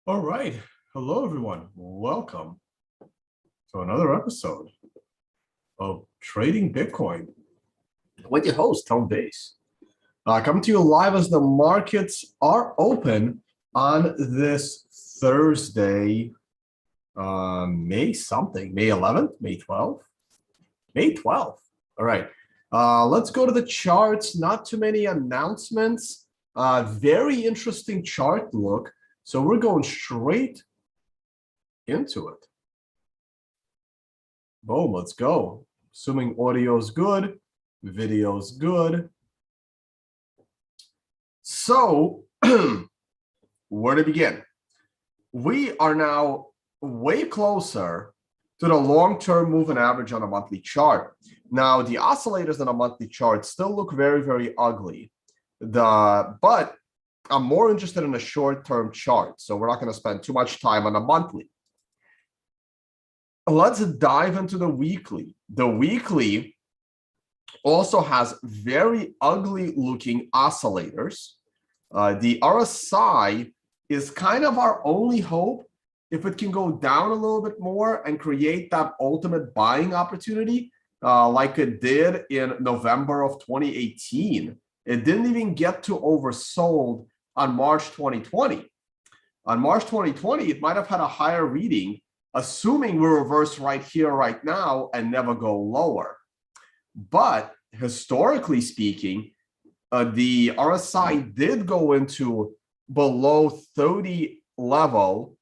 All right. Hello, everyone. Welcome to another episode of Trading Bitcoin with your host, Tom Vays. Coming to you live as the markets are open on this Thursday, May 11th, May 12th, May 12th. All right. Let's go to the charts. Not too many announcements. Very interesting chart look. So we're going straight into it. Boom, let's go. Assuming audio's good, video's good. So where to begin? We are now way closer to the long-term moving average on a monthly chart. Now, the oscillators on a monthly chart still look very, very ugly. But I'm more interested in a short-term chart, so we're not going to spend too much time on a monthly. Let's dive into the weekly. The weekly also has very ugly-looking oscillators. The RSI is kind of our only hope if it can go down a little bit more and create that ultimate buying opportunity like it did in November of 2018. It didn't even get to oversold on March 2020. On March 2020, it might have had a higher reading, assuming we reverse right here, right now, and never go lower. But historically speaking, the RSI did go into below 30 level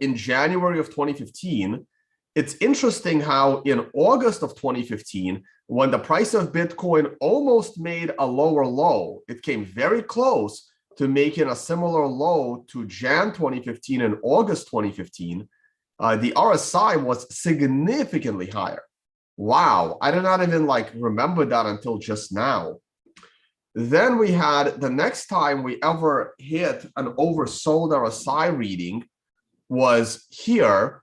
in January of 2015. It's interesting how in August of 2015, when the price of Bitcoin almost made a lower low, it came very close to making a similar low to Jan 2015 and August 2015. The RSI was significantly higher. Wow, I did not even remember that until just now. Then we had the next time we ever hit an oversold RSI reading was here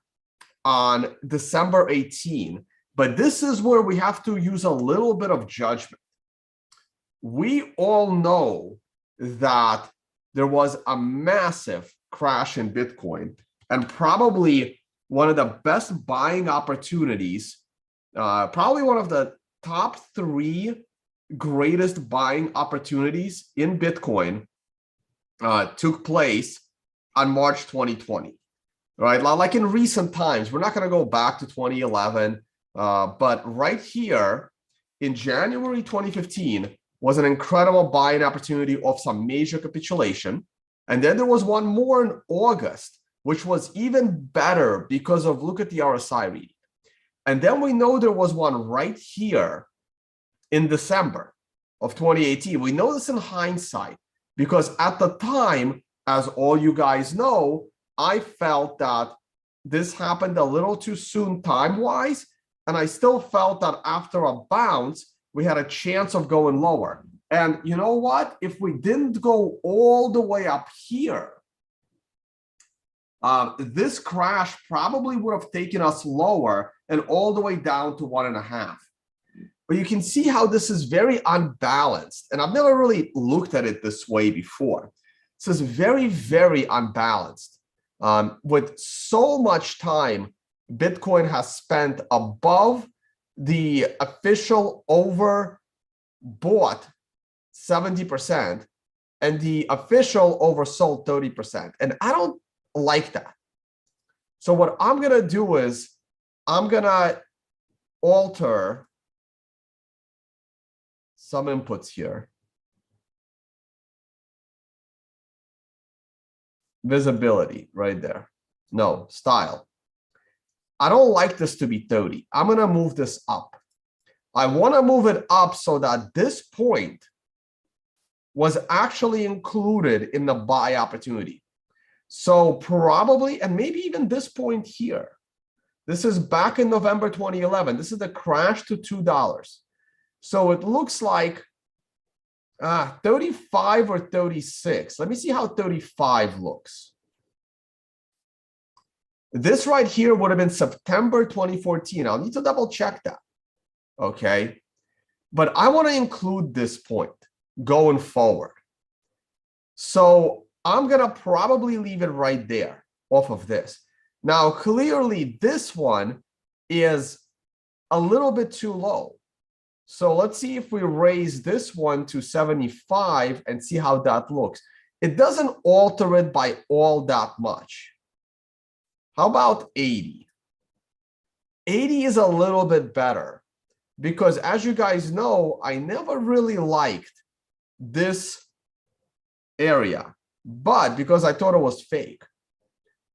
on December 18. But this is where we have to use a little bit of judgment. We all know that there was a massive crash in Bitcoin, and probably one of the best buying opportunities, probably one of the top 3 greatest buying opportunities in Bitcoin took place on March 2020. Right, like in recent times, we're not going to go back to 2011, but right here in January 2015 was an incredible buying opportunity of some major capitulation. And then there was one more in August, which was even better because of, look at the RSI reading. And then we know there was one right here in December of 2018. We know this in hindsight because at the time, as all you guys know, I felt that this happened a little too soon time-wise, and I still felt that after a bounce, we had a chance of going lower. And you know what? If we didn't go all the way up here, this crash probably would have taken us lower and all the way down to 1.5. But you can see how this is very unbalanced, and I've never really looked at it this way before. This is very, very unbalanced. With so much time Bitcoin has spent above the official overbought 70% and the official oversold 30%. And I don't like that. So what I'm going to do is I'm going to alter some inputs here. Visibility right there. No, style. I don't like this to be 30. I'm going to move this up. I want to move it up so that this point was actually included in the buy opportunity. So probably, and maybe even this point here. This is back in November 2011. This is the crash to $2. So it looks like 35 or 36. Let me see how 35 looks. This right here would have been September 2014. I'll need to double check that. Okay. But I want to include this point going forward. So I'm going to probably leave it right there off of this. Now, clearly, this one is a little bit too low. So let's see if we raise this one to 75 and see how that looks. It doesn't alter it by all that much. How about 80? 80 is a little bit better because, as you guys know, I never really liked this area, but because I thought it was fake.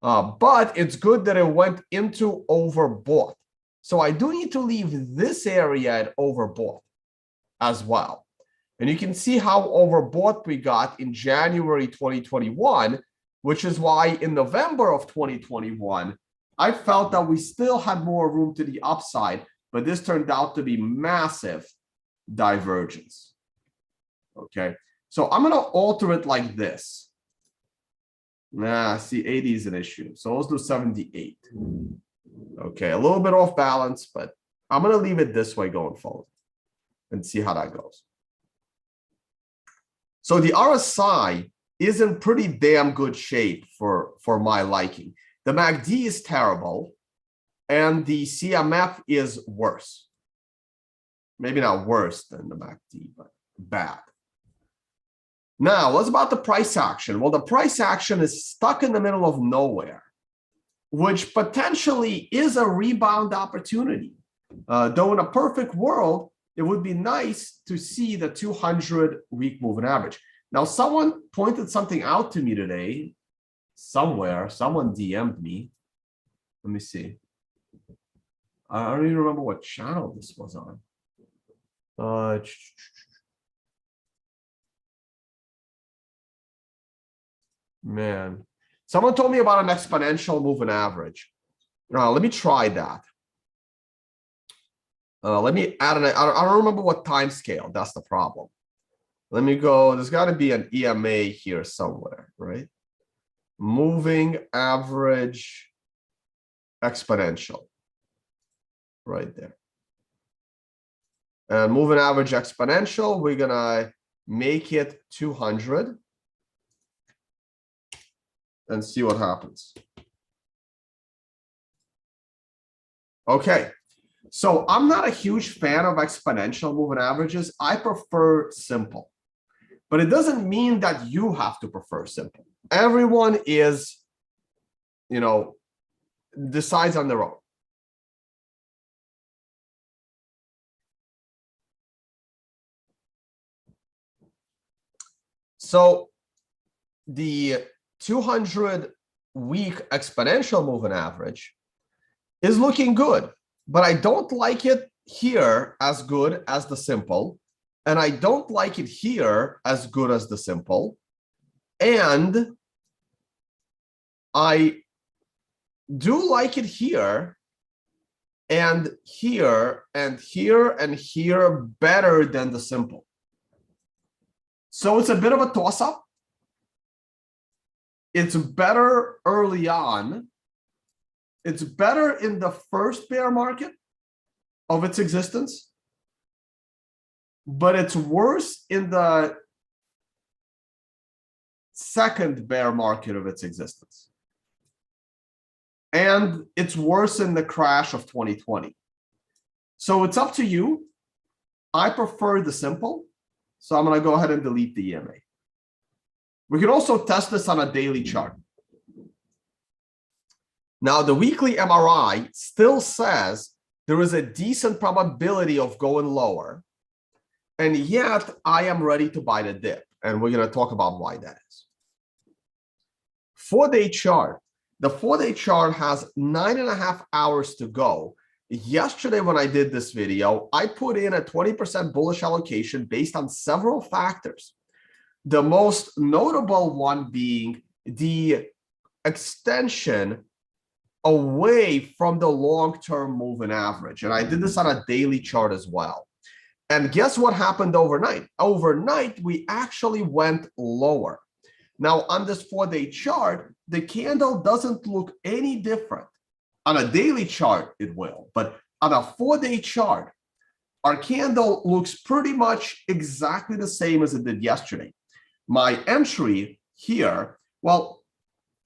But it's good that it went into overbought. So I do need to leave this area at overbought as well. And you can see how overbought we got in January 2021, which is why in November of 2021, I felt that we still had more room to the upside, but this turned out to be massive divergence. Okay, so I'm going to alter it like this. Nah, see, 80 is an issue. So let's do 78. Okay, a little bit off balance, but I'm going to leave it this way going forward and see how that goes. So the RSI is in pretty damn good shape for my liking. The MACD is terrible, and the CMF is worse. Maybe not worse than the MACD, but bad. Now, what's about the price action? Well, the price action is stuck in the middle of nowhere, which potentially is a rebound opportunity. Though in a perfect world, it would be nice to see the 200-week moving average. Now, someone pointed something out to me today, somewhere. Someone DM'd me. Let me see. I don't even remember what channel this was on. Man, someone told me about an exponential moving average. Let me try that. Let me add I don't remember what time scale. That's the problem. Let me go. There's got to be an EMA here somewhere, right? Moving average exponential. Right there. And moving average exponential, we're going to make it 200. And see what happens. Okay, so I'm not a huge fan of exponential moving averages. I prefer simple, but it doesn't mean that you have to prefer simple. Everyone is, decides on their own. So the 200-week exponential moving average is looking good, but I don't like it here as good as the simple, and I don't like it here as good as the simple, and I do like it here and here and here and here better than the simple. So it's a bit of a toss-up. It's better early on. It's better in the first bear market of its existence, but it's worse in the second bear market of its existence. And it's worse in the crash of 2020. So it's up to you. I prefer the simple, so I'm going to go ahead and delete the EMA. We can also test this on a daily chart. Now, the weekly MRI still says there is a decent probability of going lower, and yet I am ready to buy the dip, and we're going to talk about why that is. 4-day chart. The 4-day chart has 9.5 hours to go. Yesterday, when I did this video, I put in a 20% bullish allocation based on several factors. The most notable one being the extension away from the long-term moving average. And I did this on a daily chart as well. And guess what happened overnight? Overnight, we actually went lower. Now, on this 4-day chart, the candle doesn't look any different. On a daily chart, it will. But on a 4-day chart, our candle looks pretty much exactly the same as it did yesterday. My entry here. Well,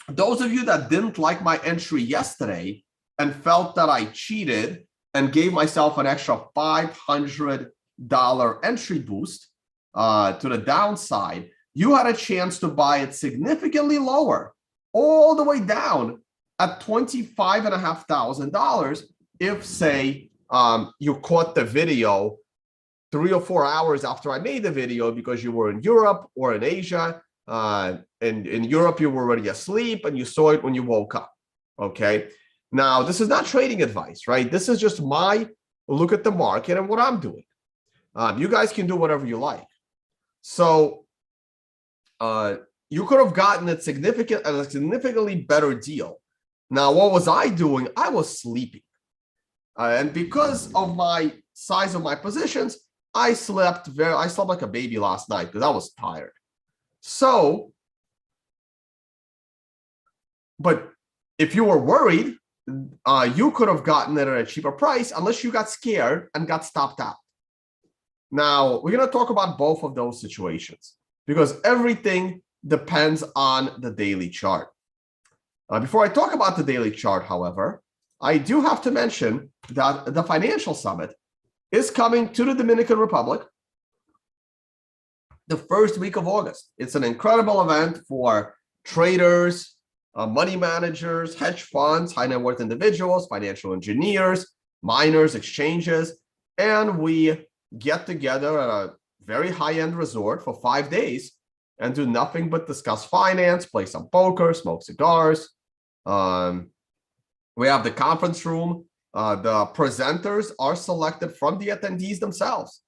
those of you that didn't like my entry yesterday and felt that I cheated and gave myself an extra $500 entry boost to the downside, you had a chance to buy it significantly lower, all the way down at $25,500 if, say, you caught the video 3 or 4 hours after I made the video because you were in Europe or in Asia. In Europe, you were already asleep and you saw it when you woke up, okay? Now, this is not trading advice, right? This is just my look at the market and what I'm doing. You guys can do whatever you like. So you could have gotten it at a significantly better deal. Now, what was I doing? I was sleeping. And because of my size of my positions, I slept like a baby last night because I was tired. So, but if you were worried, you could have gotten it at a cheaper price unless you got scared and got stopped out. Now, we're going to talk about both of those situations because everything depends on the daily chart. Before I talk about the daily chart, however, I do have to mention that the Financial Summit is coming to the Dominican Republic the first week of August. It's an incredible event for traders, money managers, hedge funds, high net worth individuals, financial engineers, miners, exchanges, and we get together at a very high-end resort for 5 days and do nothing but discuss finance, play some poker, smoke cigars. We have the conference room. The presenters are selected from the attendees themselves.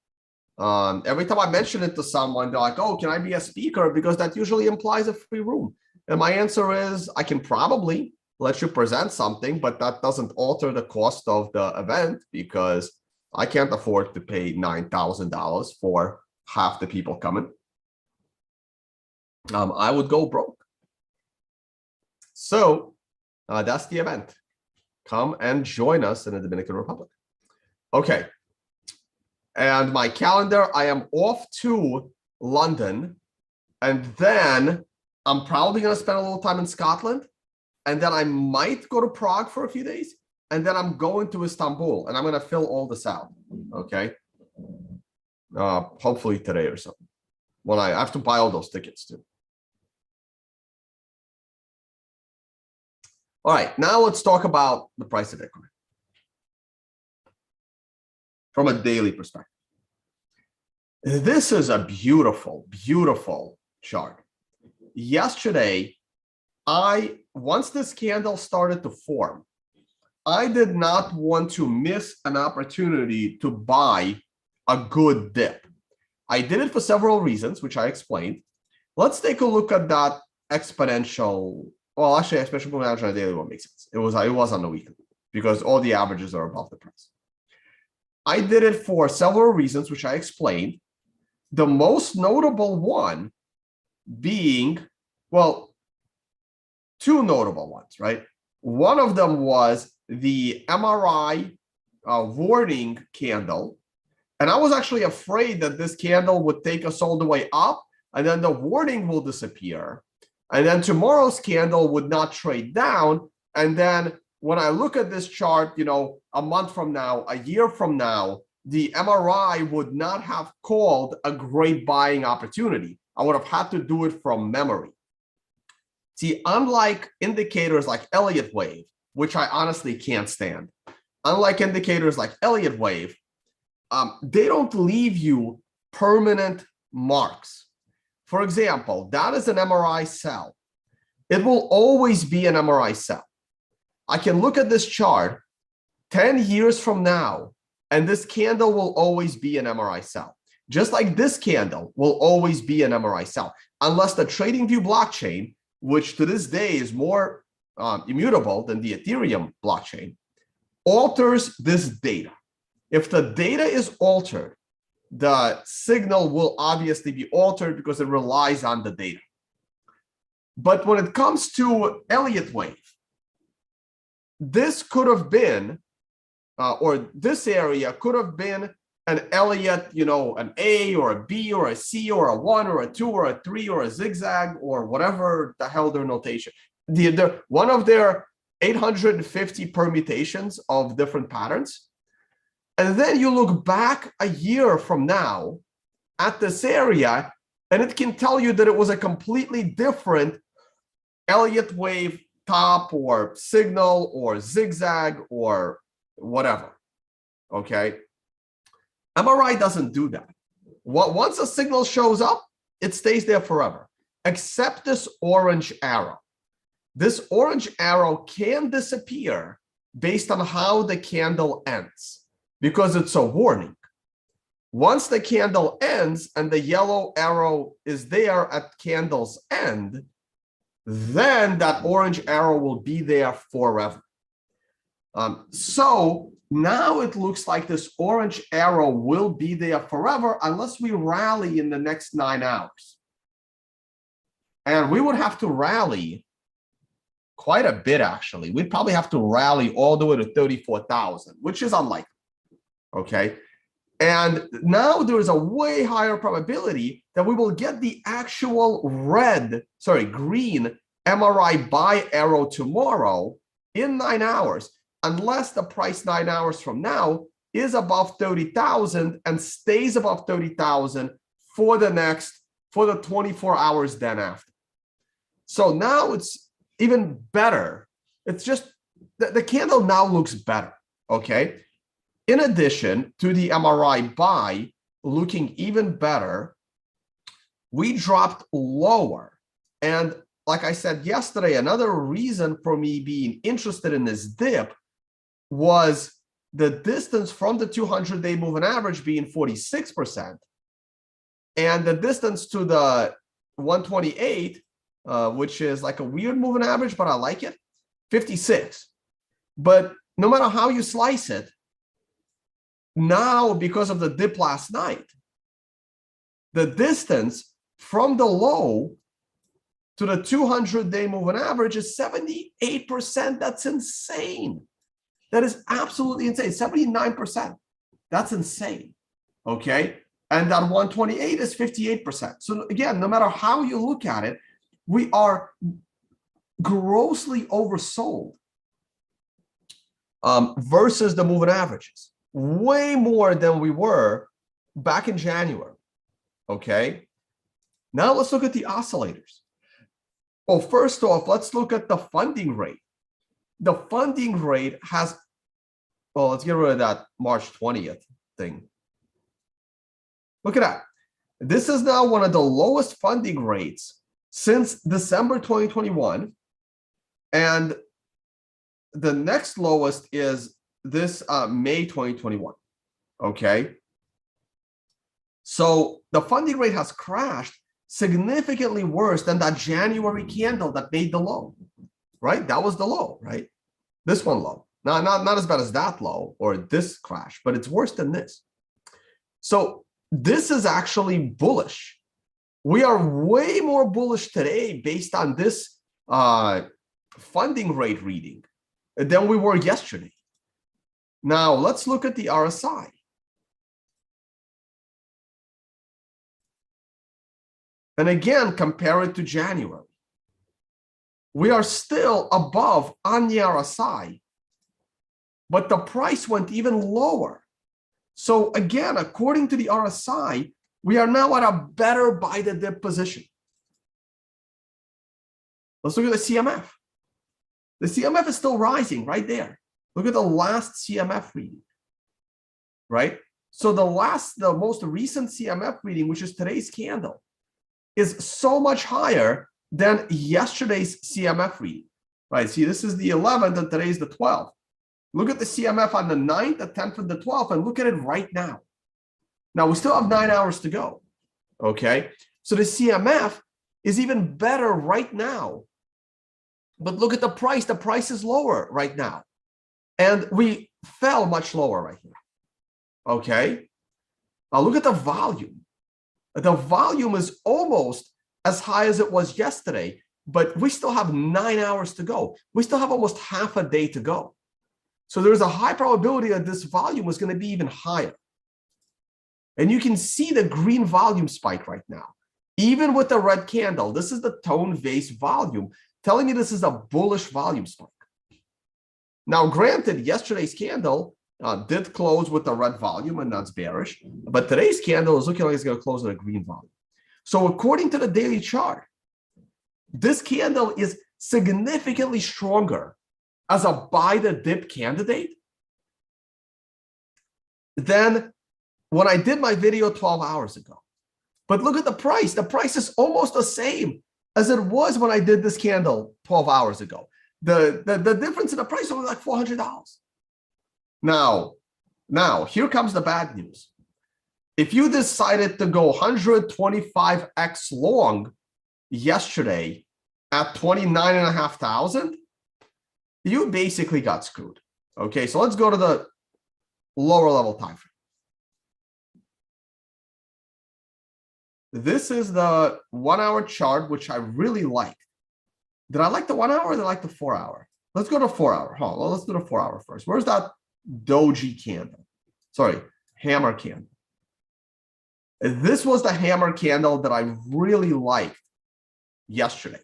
Every time I mention it to someone, they're like, oh, can I be a speaker? Because that usually implies a free room. And my answer is, I can probably let you present something, but that doesn't alter the cost of the event because I can't afford to pay $9,000 for half the people coming. I would go broke. So that's the event. Come and join us in the Dominican Republic. Okay. And my calendar, I am off to London. And then I'm probably going to spend a little time in Scotland. And then I might go to Prague for a few days. And then I'm going to Istanbul. And I'm going to fill all this out. Okay. Hopefully today or something. When I have to buy all those tickets too. All right, now let's talk about the price of Bitcoin from a daily perspective. This is a beautiful, beautiful chart. Yesterday, once this candle started to form, I did not want to miss an opportunity to buy a good dip. I did it for several reasons, which I explained. Let's take a look at that exponential. Well, actually, exponential moving average on a daily won't make sense. It was on the weekly because all the averages are above the price. I did it for several reasons, which I explained. The most notable one being, well, two notable ones, right? One of them was the MRI warning candle. And I was actually afraid that this candle would take us all the way up and then the warning will disappear. And then tomorrow's candle would not trade down. And then when I look at this chart, you know, a month from now, a year from now, the MRI would not have called a great buying opportunity. I would have had to do it from memory. See, unlike indicators like Elliott wave, which I honestly can't stand, unlike indicators like Elliott wave, they don't leave you permanent marks. For example, that is an MRI sell. It will always be an MRI sell. I can look at this chart 10 years from now, and this candle will always be an MRI sell. Just like this candle will always be an MRI sell, unless the TradingView blockchain, which to this day is more immutable than the Ethereum blockchain, alters this data. If the data is altered, the signal will obviously be altered because it relies on the data. But when it comes to Elliott wave, this could have been, or this area could have been an Elliott, you know, an A or a B or a C or a 1 or a 2 or a 3 or a zigzag or whatever the hell their notation. One of their 850 permutations of different patterns. And then you look back a year from now at this area, and it can tell you that it was a completely different Elliott wave top or signal or zigzag or whatever. Okay. MRI doesn't do that. Once a signal shows up, it stays there forever, except this orange arrow. This orange arrow can disappear based on how the candle ends, because it's a warning. Once the candle ends and the yellow arrow is there at candle's end, then that orange arrow will be there forever. So now it looks like this orange arrow will be there forever unless we rally in the next 9 hours. And we would have to rally quite a bit, actually. We'd probably have to rally all the way to 34,000, which is unlikely. Okay. And now there is a way higher probability that we will get the actual green MRI buy arrow tomorrow in 9 hours, unless the price 9 hours from now is above 30,000 and stays above 30,000 for the 24 hours then after. So now it's even better. It's just the candle now looks better. Okay. In addition to the MRI buy looking even better, we dropped lower. And like I said yesterday, another reason for me being interested in this dip was the distance from the 200-day moving average being 46%, and the distance to the 128, which is like a weird moving average, but I like it, 56. But no matter how you slice it, now because of the dip last night, the distance from the low to the 200-day moving average is 78%. That's insane. That is absolutely insane. 79%. That's insane. Okay. And that 128 is 58%. So again, no matter how you look at it, we are grossly oversold versus the moving averages. Way more than we were back in January. Okay. Now let's look at the oscillators. Well, first off, let's look at the funding rate. The funding rate has, well, let's get rid of that March 20th thing. Look at that. This is now one of the lowest funding rates since December 2021. And the next lowest is this May 2021. Okay. So the funding rate has crashed significantly worse than that January candle that made the low, right? That was the low, right? This one low. Now, not as bad as that low or this crash, but it's worse than this. So this is actually bullish. We are way more bullish today based on this funding rate reading than we were yesterday. Now, let's look at the RSI. And again, compare it to January. We are still above on the RSI, but the price went even lower. So again, according to the RSI, we are now at a better buy the dip position. Let's look at the CMF. The CMF is still rising right there. Look at the last CMF reading, right? So the most recent CMF reading, which is today's candle, is so much higher than yesterday's CMF reading, right? See, this is the 11th and today's the 12th. Look at the CMF on the 9th, the 10th, and the 12th, and look at it right now. Now, we still have 9 hours to go, okay? So the CMF is even better right now. But look at the price. The price is lower right now. And we fell much lower right here, okay? Now, look at the volume. The volume is almost as high as it was yesterday, but we still have 9 hours to go. We still have almost half a day to go. So there's a high probability that this volume is going to be even higher. And you can see the green volume spike right now. Even with the red candle, this is the tone Vays volume, telling me this is a bullish volume spike. Now, granted, yesterday's candle did close with the red volume, and that's bearish. But today's candle is looking like it's going to close with a green volume. So according to the daily chart, this candle is significantly stronger as a buy the dip candidate than when I did my video 12 hours ago. But look at the price. The price is almost the same as it was when I did this candle 12 hours ago. The difference in the price was like $400. Now, here comes the bad news. If you decided to go 125x long yesterday at 29,500, you basically got screwed. Okay, so let's go to the lower level time frame. This is the 1 hour chart, which I really like. Did I like the 1 hour or did I like the 4 hour? Let's go to 4 hour. Hold on, let's do the 4 hour first. Where's that doji candle? Sorry, hammer candle. This was the hammer candle that I really liked yesterday.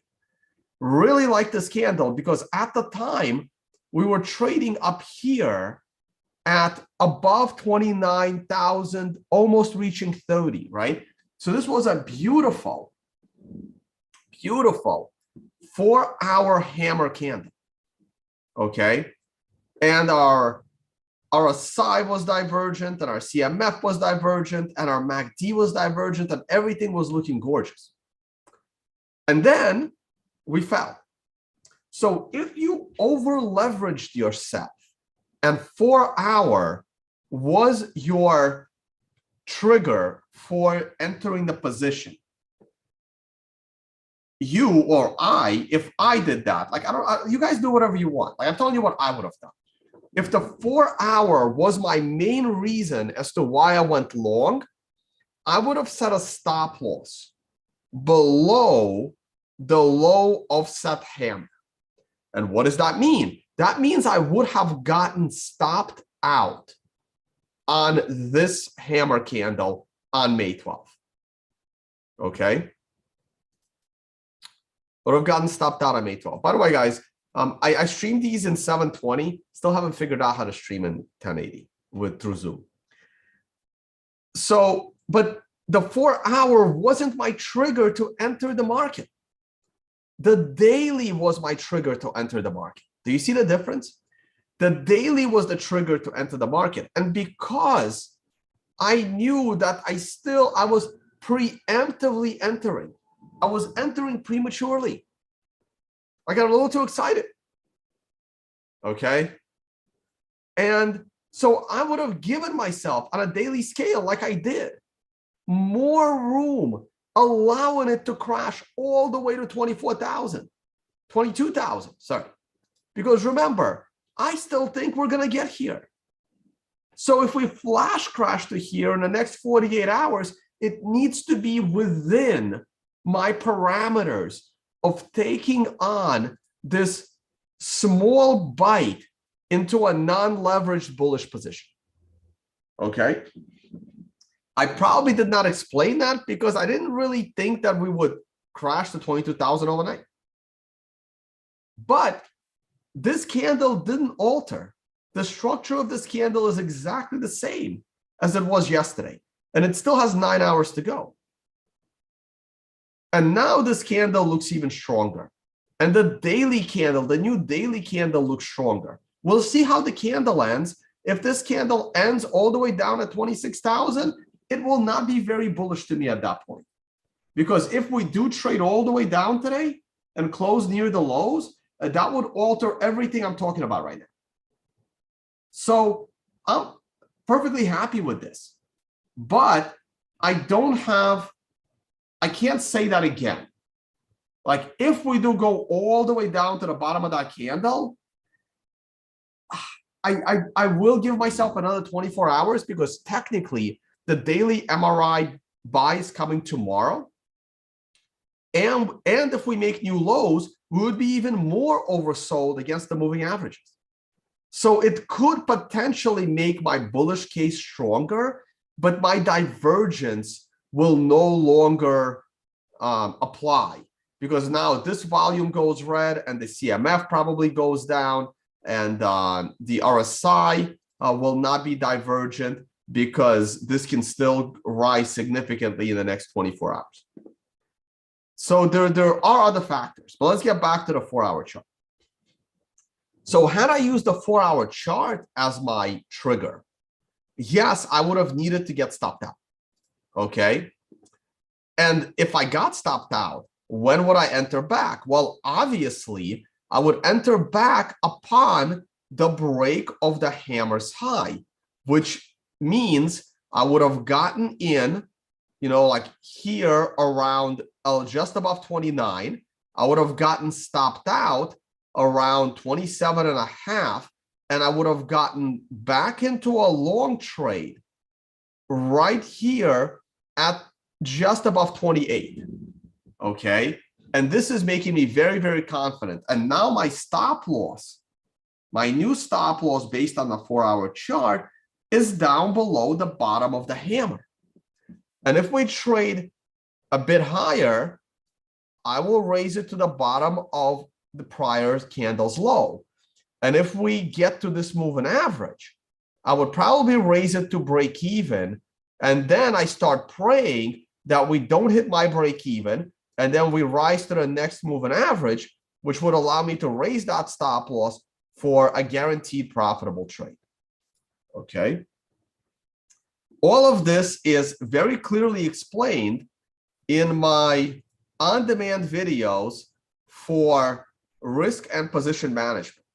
Really liked this candle because at the time we were trading up here at above 29,000, almost reaching 30, right? So this was a beautiful, beautiful 4 hour hammer candle. Okay. And our RSI was divergent, and our CMF was divergent, and our MACD was divergent, and everything was looking gorgeous. And then we fell. So if you over leveraged yourself and 4 hour was your trigger for entering the position, you or I, if I did that, like you guys do whatever you want. Like I'm telling you what I would have done. If the 4 hour was my main reason as to why I went long, I would have set a stop loss below the low offset hammer. And what does that mean? That means I would have gotten stopped out on this hammer candle on May 12th. Okay. Would have gotten stopped out on May 12th. By the way, guys, I streamed these in 720. Still haven't figured out how to stream in 1080 through Zoom. So, but the 4 hour wasn't my trigger to enter the market. The daily was my trigger to enter the market. Do you see the difference? The daily was the trigger to enter the market. And because I knew that I was preemptively entering, I was entering prematurely. I got a little too excited. Okay. And so I would have given myself on a daily scale, like I did, more room, allowing it to crash all the way to 24,000, 22,000, sorry. Because remember, I still think we're going to get here. So if we flash crash to here in the next 48 hours, it needs to be within my parameters of taking on this small bite into a non-leveraged bullish position. Okay. I probably did not explain that because I didn't really think that we would crash to 22,000 overnight. But this candle didn't alter. The structure of this candle is exactly the same as it was yesterday. And it still has 9 hours to go. And now this candle looks even stronger. And the daily candle, the new daily candle looks stronger. We'll see how the candle ends. If this candle ends all the way down at 26,000, it will not be very bullish to me at that point. Because if we do trade all the way down today and close near the lows, that would alter everything I'm talking about right now. So I'm perfectly happy with this. But I can't say that again. Like if we do go all the way down to the bottom of that candle, I will give myself another 24 hours because technically the daily MRI buy is coming tomorrow. And if we make new lows, we would be even more oversold against the moving averages. So it could potentially make my bullish case stronger but my divergence will no longer apply, because now this volume goes red and the CMF probably goes down, and the RSI will not be divergent because this can still rise significantly in the next 24 hours. So there are other factors, but let's get back to the 4-hour chart. So had I used the 4-hour chart as my trigger, yes, I would have needed to get stopped out, okay? And if I got stopped out, when would I enter back? Well, obviously, I would enter back upon the break of the hammer's high, which means I would have gotten in, you know, like here around just above 29. I would have gotten stopped out around 27.5, and I would have gotten back into a long trade right here at just above 28. Okay, and this is making me very, very confident. And now my stop loss, my new stop loss based on the 4-hour chart, is down below the bottom of the hammer. And if we trade a bit higher, I will raise it to the bottom of the prior candle's low. And if we get to this moving average, I would probably raise it to break even. And then I start praying that we don't hit my break even, and then we rise to the next moving average, which would allow me to raise that stop loss for a guaranteed profitable trade. Okay. All of this is very clearly explained in my on-demand videos for risk and position management.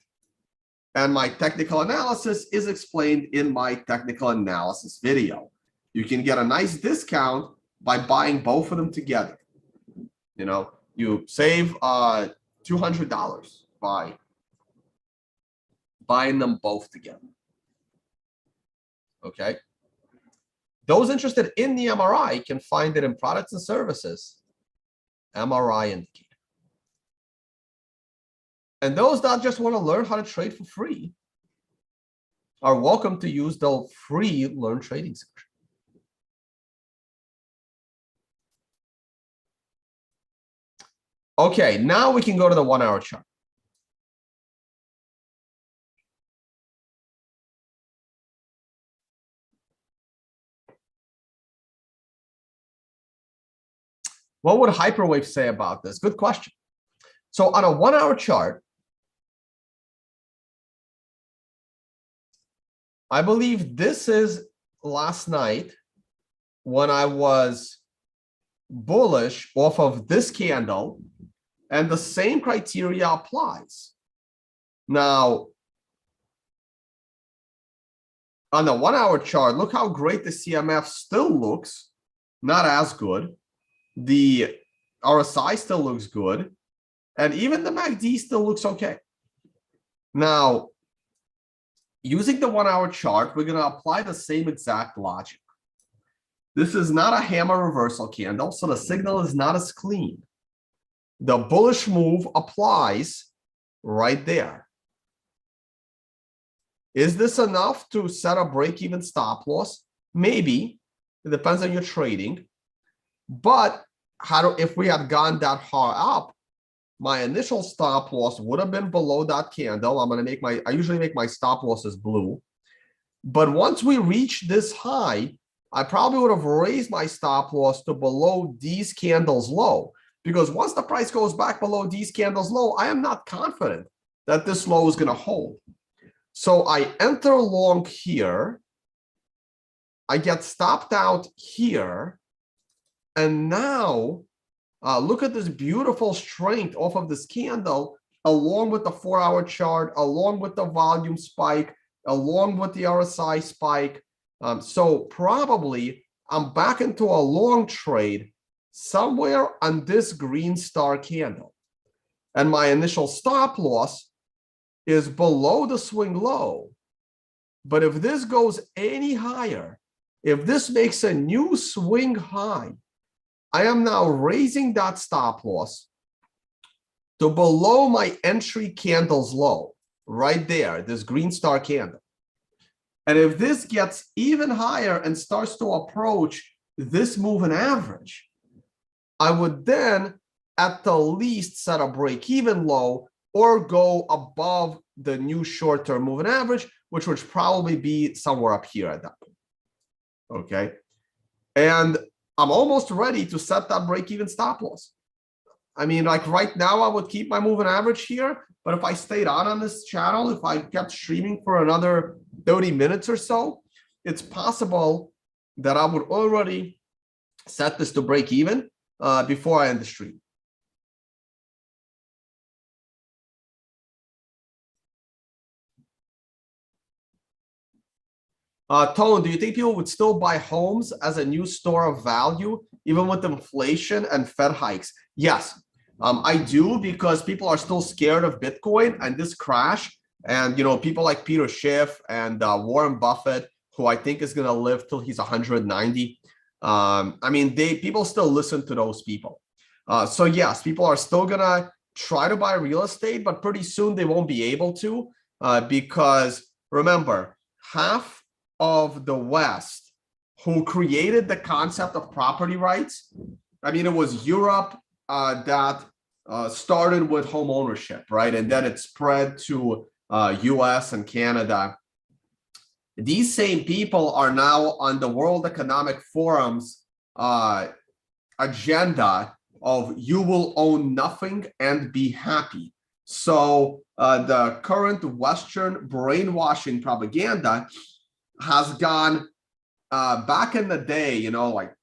And my technical analysis is explained in my technical analysis video. You can get a nice discount by buying both of them together. You know, you save $200 by buying them both together. Okay. Those interested in the MRI can find it in products and services, MRI indicator. And those that just want to learn how to trade for free are welcome to use the free Learn Trading section. Okay, now we can go to the 1-hour chart. What would Hyperwave say about this? Good question. So on a 1-hour chart, I believe this is last night when I was bullish off of this candle, and the same criteria applies. Now, on the 1-hour chart, look how great the CMF still looks, not as good. The RSI still looks good, and even the MACD still looks okay. Now, using the 1-hour chart, we're going to apply the same exact logic. This is not a hammer reversal candle, so the signal is not as clean. The bullish move applies right there. Is this enough to set a break-even stop loss? Maybe. It depends on your trading. But if we had gone that far up, my initial stop loss would have been below that candle. I usually make my stop losses blue. But once we reach this high, I probably would have raised my stop loss to below these candles low. Because once the price goes back below these candles low, I am not confident that this low is going to hold. So I enter long here. I get stopped out here. And now, look at this beautiful strength off of this candle, along with the 4-hour chart, along with the volume spike, along with the RSI spike. So probably I'm back into a long trade somewhere on this green star candle. And my initial stop loss is below the swing low. But if this goes any higher, if this makes a new swing high, I am now raising that stop loss to below my entry candle's low, right there, this green star candle. And if this gets even higher and starts to approach this moving average, I would then at the least set a break-even low or go above the new short-term moving average, which would probably be somewhere up here at that point. Okay. And I'm almost ready to set that break-even stop loss. I mean, like right now, I would keep my moving average here. But if I stayed on this channel, if I kept streaming for another 30 minutes or so, it's possible that I would already set this to break even before I end the stream. Tone, do you think people would still buy homes as a new store of value, even with inflation and Fed hikes? Yes, I do, because people are still scared of Bitcoin and this crash. And, you know, people like Peter Schiff and Warren Buffett, who I think is going to live till he's 190. I mean, people still listen to those people. So yes, people are still going to try to buy real estate, but pretty soon they won't be able to because remember, half of the West who created the concept of property rights. I mean, it was Europe that started with home ownership, right? And then it spread to US and Canada. These same people are now on the World Economic Forum's agenda of you will own nothing and be happy. So the current Western brainwashing propaganda has gone back in the day, you know, like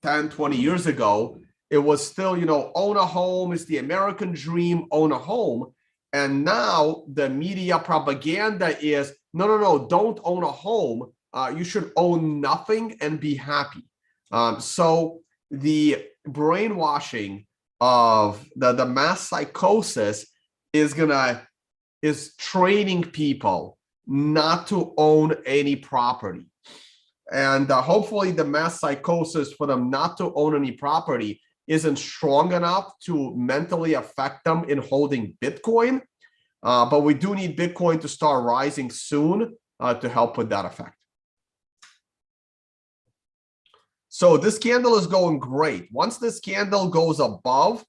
10, 20 years ago, it was still, you know, own a home is the American dream, own a home. And now the media propaganda is, no, don't own a home. You should own nothing and be happy. So the brainwashing of the mass psychosis is training people not to own any property. And hopefully the mass psychosis for them not to own any property isn't strong enough to mentally affect them in holding Bitcoin. But we do need Bitcoin to start rising soon to help with that effect. So this candle is going great. Once this candle goes above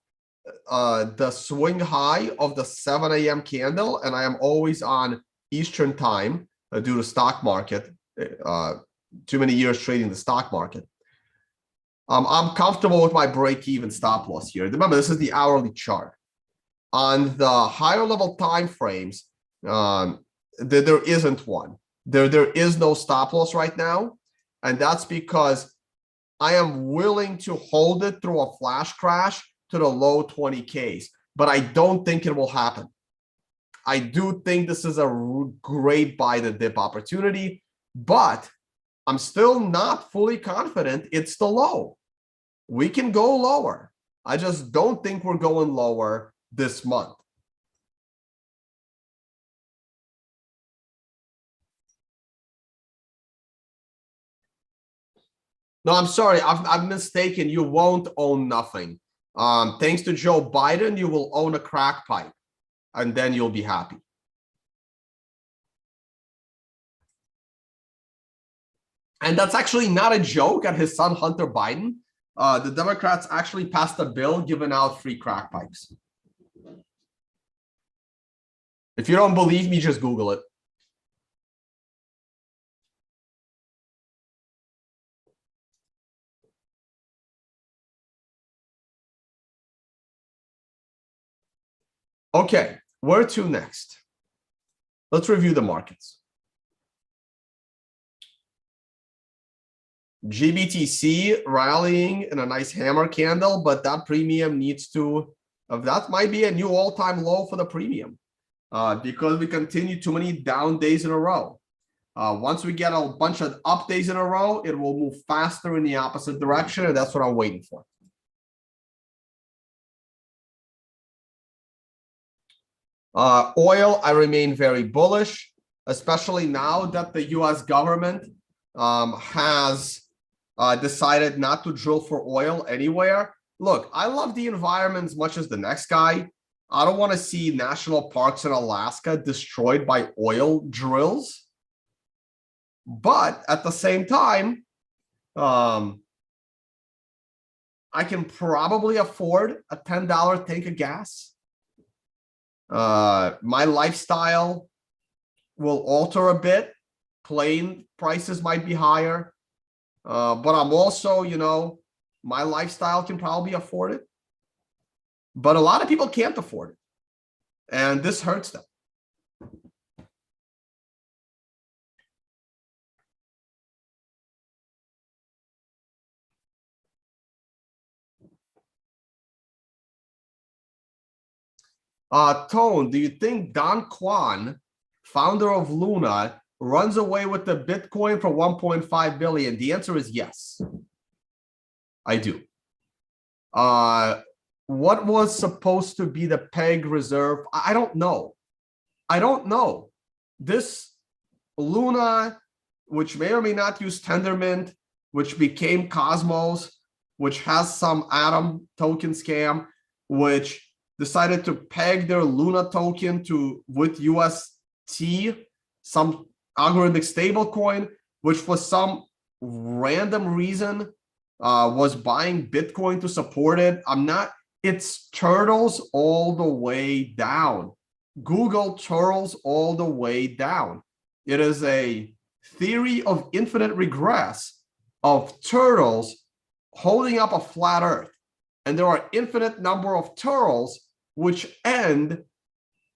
the swing high of the 7 a.m. candle, and I am always on Eastern time due to stock market, too many years trading the stock market. I'm comfortable with my break-even stop loss here. Remember, this is the hourly chart. On the higher level time frames, there isn't one. There is no stop loss right now, and that's because I am willing to hold it through a flash crash to the low 20Ks, but I don't think it will happen. I do think this is a great buy the dip opportunity, but I'm still not fully confident it's the low. We can go lower. I just don't think we're going lower this month. No, I'm sorry. I'm mistaken. You won't own nothing. Thanks to Joe Biden, you will own a crack pipe, and then you'll be happy. And that's actually not a joke at his son, Hunter Biden. The Democrats actually passed a bill giving out free crack pipes. If you don't believe me, just Google it. Okay, where to next? Let's review the markets. GBTC rallying in a nice hammer candle, but that premium needs to, that might be a new all-time low for the premium because we continue too many down days in a row. Once we get a bunch of up days in a row, it will move faster in the opposite direction, and that's what I'm waiting for. Oil, I remain very bullish, especially now that the US government has decided not to drill for oil anywhere. Look, I love the environment as much as the next guy. I don't want to see national parks in Alaska destroyed by oil drills. But at the same time, I can probably afford a $10 tank of gas. My lifestyle will alter a bit. Plane prices might be higher. But I'm also, my lifestyle can probably afford it. But a lot of people can't afford it. And this hurts them. Tone, do you think Don Kwan, founder of Luna, runs away with the Bitcoin for 1.5 billion? The answer is yes. I do. What was supposed to be the peg reserve? I don't know. I don't know. This Luna, which may or may not use Tendermint, which became Cosmos, which has some Atom token scam, which decided to peg their Luna token with UST, some algorithmic stablecoin, which for some random reason was buying Bitcoin to support it. It's turtles all the way down. Google turtles all the way down. It is a theory of infinite regress of turtles holding up a flat earth. And there are infinite number of turtles which end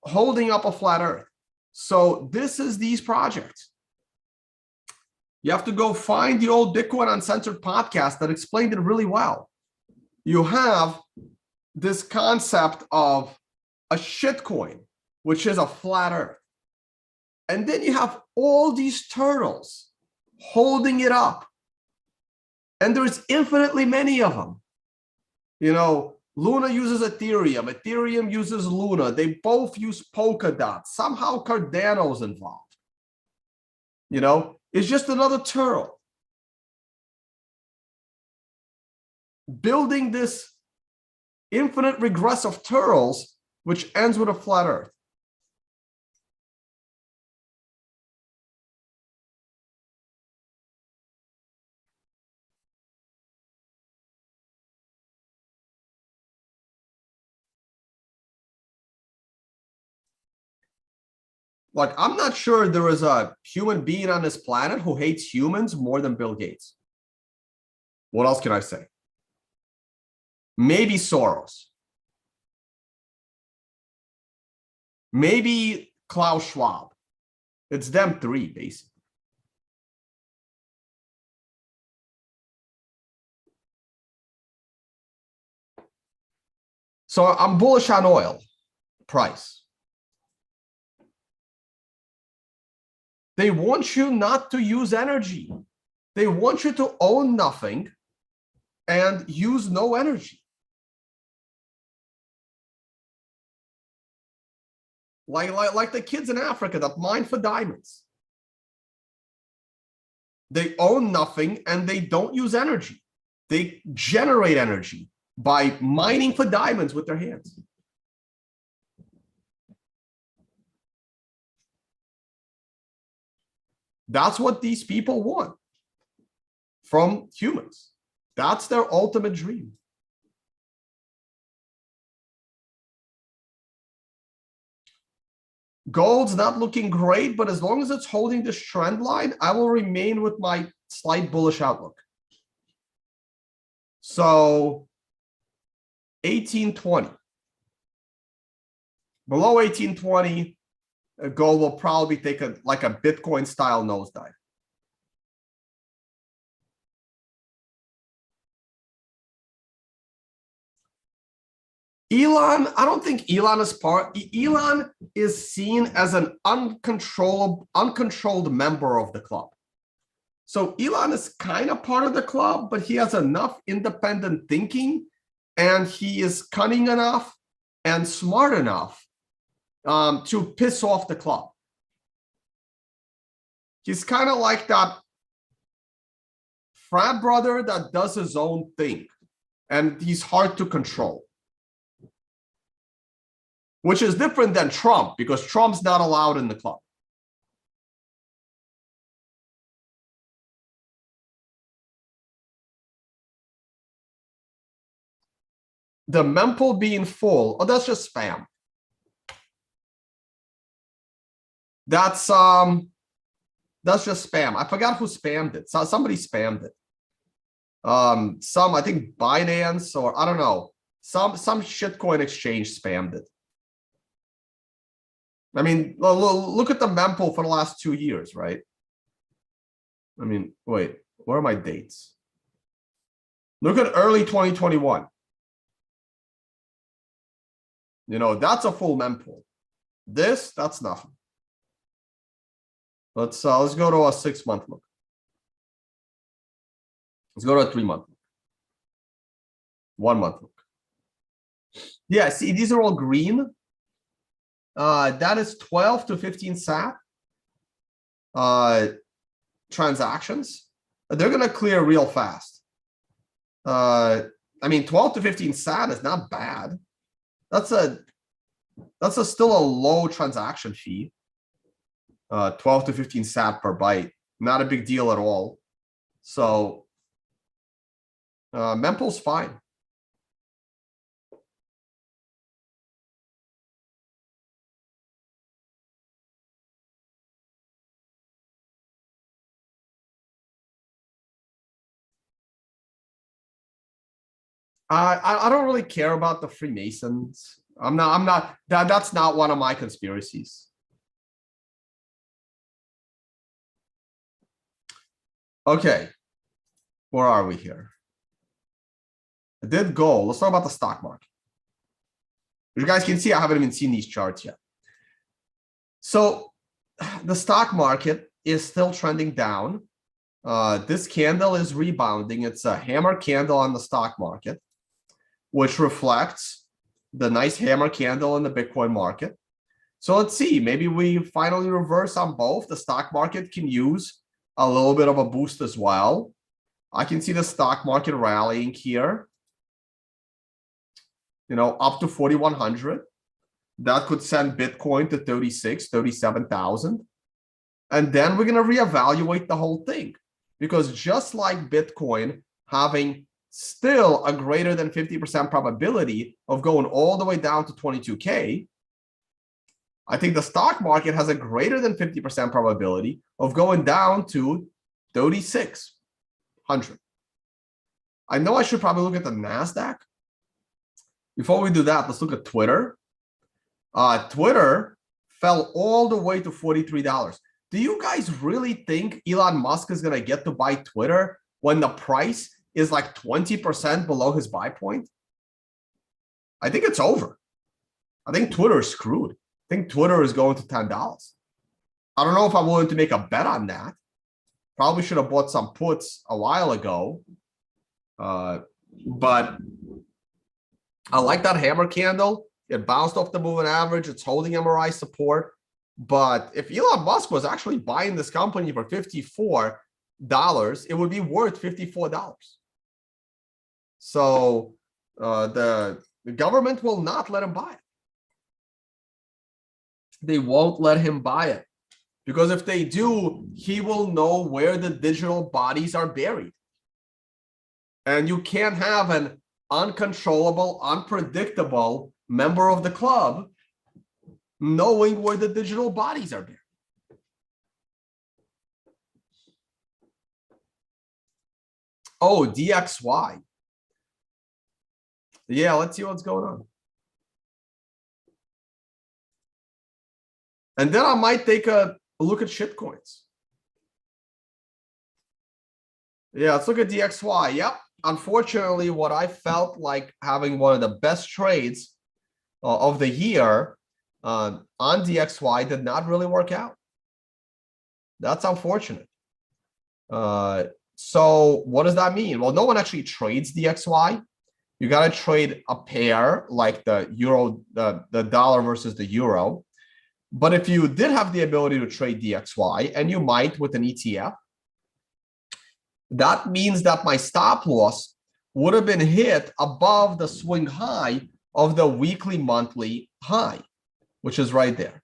holding up a flat earth. So this is these projects. You have to go find the old Bitcoin Uncensored podcast that explained it really well. You have this concept of a shitcoin, which is a flat earth. And then you have all these turtles holding it up. And there's infinitely many of them. Luna uses Ethereum. Ethereum uses Luna. They both use Polkadot. Somehow Cardano's involved. It's just another turtle. Building this infinite regress of turtles, which ends with a flat earth. Like, I'm not sure there is a human being on this planet who hates humans more than Bill Gates. What else can I say? Maybe Soros. Maybe Klaus Schwab. It's them three, basically. So I'm bullish on oil price. They want you not to use energy. They want you to own nothing and use no energy. Like the kids in Africa that mine for diamonds. They own nothing and they don't use energy. They generate energy by mining for diamonds with their hands. That's what these people want from humans. That's their ultimate dream. Gold's not looking great, but as long as it's holding this trend line, I will remain with my slight bullish outlook. So 1820. Below 1820, gold will probably take a Bitcoin style nosedive. Elon, I don't think Elon is Elon is seen as an uncontrolled member of the club. So Elon is kind of part of the club, but he has enough independent thinking and he is cunning enough and smart enough to piss off the club. He's kind of like that frat brother that does his own thing and he's hard to control. Which is different than Trump, because Trump's not allowed in the club. the mempool being full, oh, that's just spam. That's just spam. I forgot who spammed it. So somebody spammed it. I think Binance, or I don't know, some shitcoin exchange spammed it. I mean, look at the mempool for the last 2 years, right? I mean, wait, where are my dates? Look at early 2021. You know, that's a full mempool. That's nothing. Let's go to a 6-month look. Let's go to a 3-month look. 1-month look. Yeah, see, these are all green. That is 12 to 15 sat transactions. They're going to clear real fast. I mean, 12 to 15 sat is not bad. That's still a low transaction fee. 12 to 15 sat per byte, not a big deal at all. So mempool's fine. I don't really care about the Freemasons. That's not one of my conspiracies. Okay, where are we here? I did gold. Let's talk about the stock market. You guys can see I haven't even seen these charts yet. So the stock market is still trending down. This candle is rebounding. It's a hammer candle on the stock market, which reflects the nice hammer candle in the Bitcoin market. So let's see, maybe we finally reverse on both. The stock market can use a little bit of a boost as well. I can see the stock market rallying here, you know, up to 4,100. That could send Bitcoin to 36, 37,000. And then we're going to reevaluate the whole thing, because just like Bitcoin having still a greater than 50% probability of going all the way down to 22K, I think the stock market has a greater than 50% probability of going down to 3,600. I know I should probably look at the NASDAQ. Before we do that, let's look at Twitter. Twitter fell all the way to $43. Do you guys really think Elon Musk is going to get to buy Twitter when the price is like 20% below his buy point? I think it's over. I think Twitter is screwed. I think Twitter is going to $10. I don't know if I'm willing to make a bet on that. Probably should have bought some puts a while ago. But I like that hammer candle. It bounced off the moving average. It's holding MRI support. But if Elon Musk was actually buying this company for $54, it would be worth $54. So the government will not let him buy it. They won't let him buy it, because if they do, he will know where the digital bodies are buried. And you can't have an uncontrollable, unpredictable member of the club knowing where the digital bodies are buried. Oh, DXY. Yeah, let's see what's going on. And then I might take a look at shitcoins. Yeah, let's look at DXY. Yep. Unfortunately, what I felt like having one of the best trades of the year on DXY did not really work out. That's unfortunate. So what does that mean? Well, no one actually trades DXY. You got to trade a pair like the euro, the dollar versus the euro. But if you did have the ability to trade DXY, and you might with an ETF, that means that my stop loss would have been hit above the swing high of the weekly monthly high, which is right there.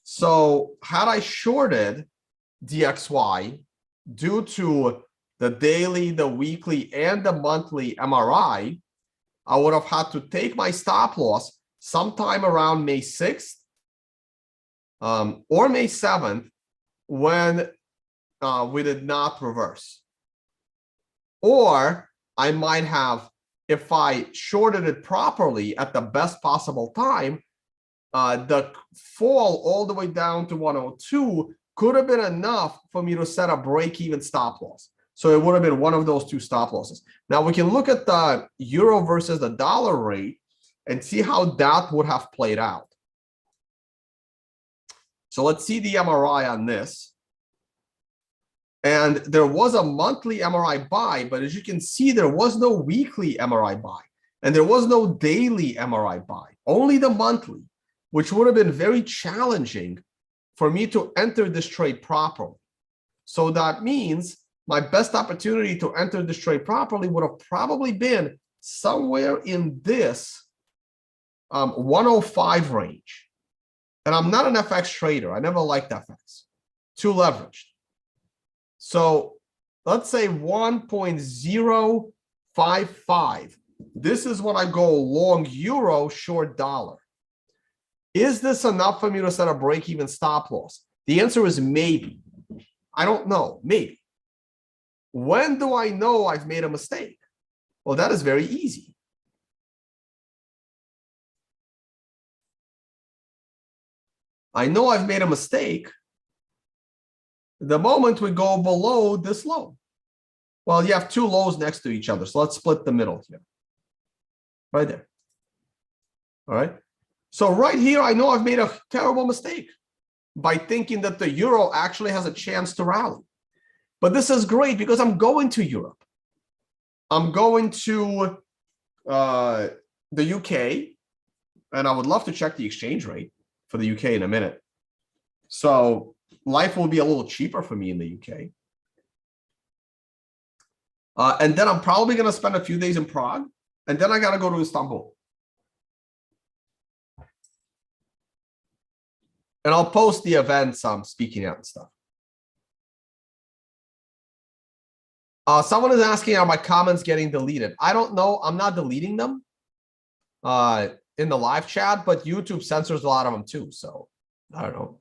So had I shorted DXY due to the daily, the weekly, and the monthly MRI, I would have had to take my stop loss sometime around May 6th or May 7th when we did not reverse. Or I might have, if I shorted it properly at the best possible time, the fall all the way down to 102 could have been enough for me to set a break-even stop loss. So it would have been one of those two stop losses. Now we can look at the euro versus the dollar rate and see how that would have played out. So let's see the MRI on this. And there was a monthly MRI buy, but as you can see, there was no weekly MRI buy. And there was no daily MRI buy, only the monthly, which would have been very challenging for me to enter this trade properly. So that means my best opportunity to enter this trade properly would have probably been somewhere in this 105 range. And I'm not an FX trader. I never liked FX. Too leveraged. So let's say 1.055. This is when I go long euro, short dollar. Is this enough for me to set a break-even stop loss? The answer is maybe. I don't know. Maybe. When do I know I've made a mistake? Well, that is very easy. I know I've made a mistake the moment we go below this low. Well, you have two lows next to each other, so let's split the middle here. Right there. All right. So right here, I know I've made a terrible mistake by thinking that the euro actually has a chance to rally. But this is great because I'm going to Europe. I'm going to the UK, and I would love to check the exchange rate for the UK in a minute. So life will be a little cheaper for me in the UK. And then I'm probably going to spend a few days in Prague, and then I got to go to Istanbul. And I'll post the events I'm speaking at and stuff. Someone is asking, are my comments getting deleted? I don't know. I'm not deleting them in the live chat, but YouTube censors a lot of them too. So I don't know.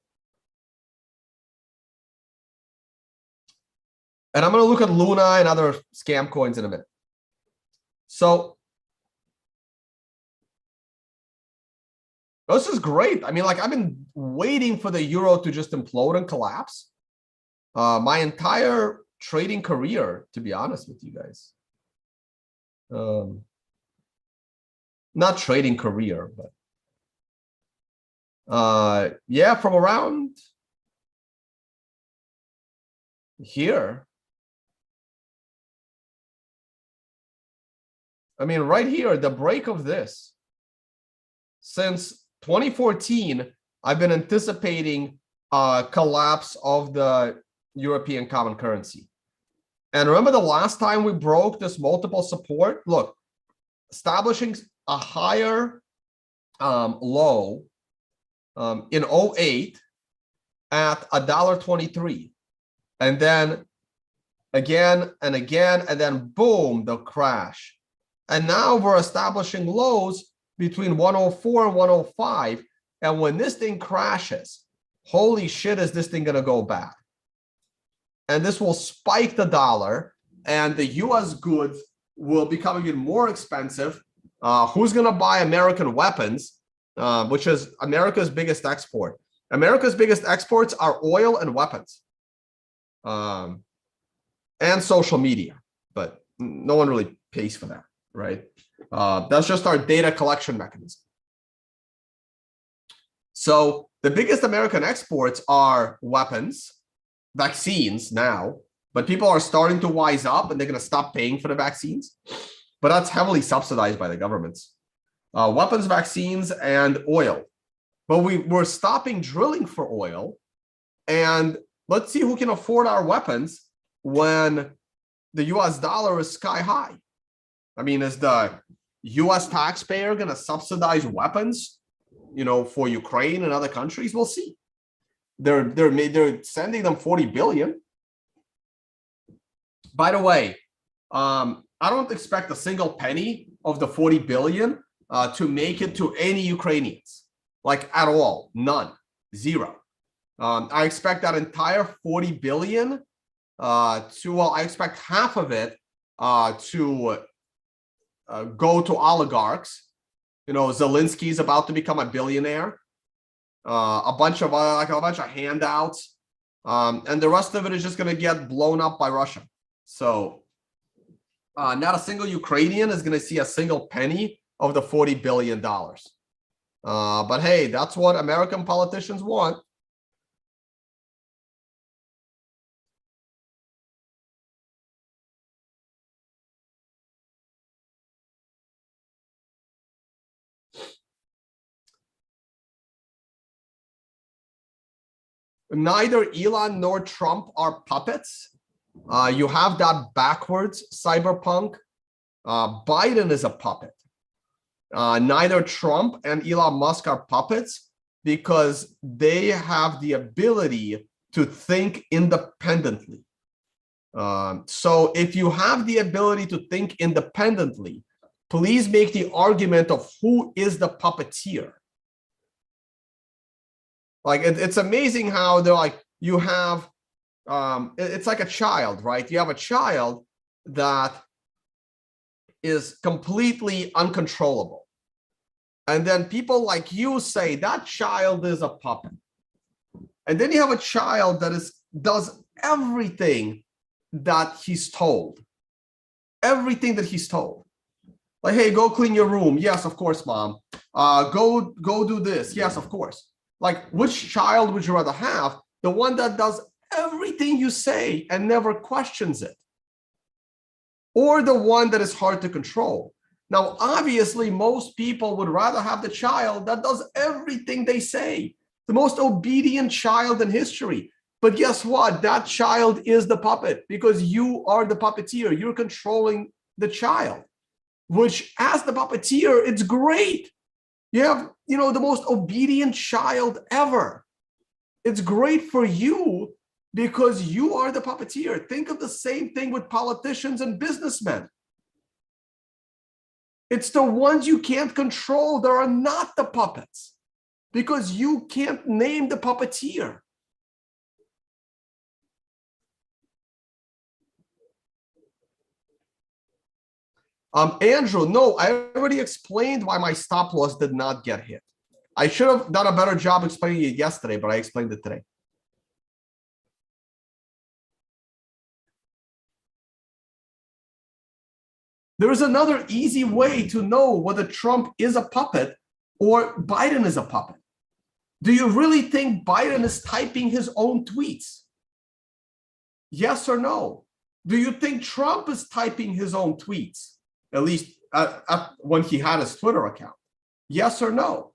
And I'm going to look at Luna and other scam coins in a minute. So this is great. I mean, like, I've been waiting for the euro to just implode and collapse my entire trading career, to be honest with you guys. Not trading career, but yeah, from around here. I mean, right here, the break of this. Since 2014, I've been anticipating a collapse of the European common currency. And remember the last time we broke this multiple support? Look, establishing a higher low in 08 at $1.23. And then again and again, and then boom, the crash. And now we're establishing lows between 104 and 105. And when this thing crashes, holy shit, is this thing going to go bad? And this will spike the dollar, and the US goods will become even more expensive. Who's going to buy American weapons, which is America's biggest export? America's biggest exports are oil and weapons, and social media, but no one really pays for that, right? That's just our data collection mechanism. So the biggest American exports are weapons, vaccines now, but people are starting to wise up and they're going to stop paying for the vaccines. But that's heavily subsidized by the governments. Weapons, vaccines, and oil. But we're stopping drilling for oil. And let's see who can afford our weapons when the US dollar is sky high. I mean, is the US taxpayer going to subsidize weapons, you know, for Ukraine and other countries? We'll see. They're sending them 40 billion. By the way, I don't expect a single penny of the 40 billion to make it to any Ukrainians, like at all, none, zero. I expect that entire 40 billion well, I expect half of it to go to oligarchs. You know, Zelensky is about to become a billionaire. A bunch of handouts, and the rest of it is just going to get blown up by Russia. So, not a single Ukrainian is going to see a single penny of the $40 billion. But hey, that's what American politicians want. Neither Elon nor Trump are puppets. You have that backwards, cyberpunk. Biden is a puppet. Neither Trump and Elon Musk are puppets because they have the ability to think independently. So if you have the ability to think independently, please make the argument of who is the puppeteer. Like, it's amazing how they're like, you have, it's like a child, right? You have a child that is completely uncontrollable. And then people like you say that child is a puppet. And then you have a child that does everything that he's told. Everything that he's told. Like, hey, go clean your room. Yes, of course, mom. Go do this. Yes, of course. Like, which child would you rather have? The one that does everything you say and never questions it, or the one that is hard to control? Now, obviously, most people would rather have the child that does everything they say, the most obedient child in history. But guess what? That child is the puppet because you are the puppeteer. You're controlling the child, which as the puppeteer, it's great. You have, the most obedient child ever. It's great for you because you are the puppeteer. Think of the same thing with politicians and businessmen. It's the ones you can't control that are not the puppets because you can't name the puppeteer. Andrew, no, I already explained why my stop loss did not get hit. I should have done a better job explaining it yesterday, but I explained it today. There is another easy way to know whether Trump is a puppet or Biden is a puppet. Do you really think Biden is typing his own tweets? Yes or no? Do you think Trump is typing his own tweets? At least when he had his Twitter account. Yes or no?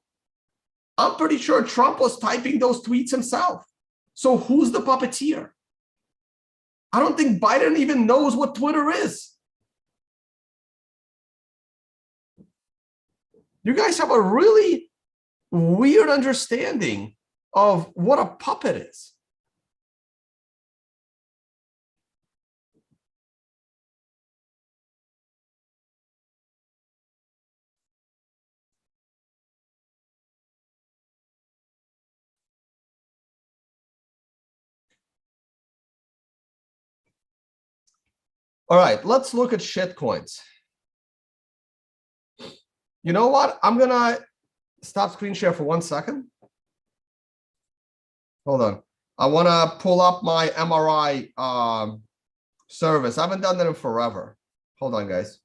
I'm pretty sure Trump was typing those tweets himself. So who's the puppeteer? I don't think Biden even knows what Twitter is. You guys have a really weird understanding of what a puppet is. All right, let's look at shitcoins. You know what? I'm going to stop screen share for 1 second. Hold on. I want to pull up my MRI service. I haven't done that in forever. Hold on, guys.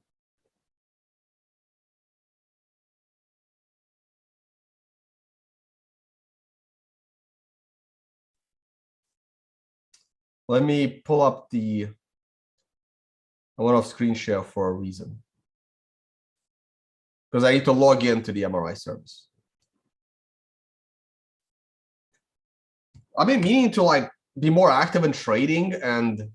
Let me pull up I went off screen share for a reason. Because I need to log into the MRI service. I've been meaning to be more active in trading and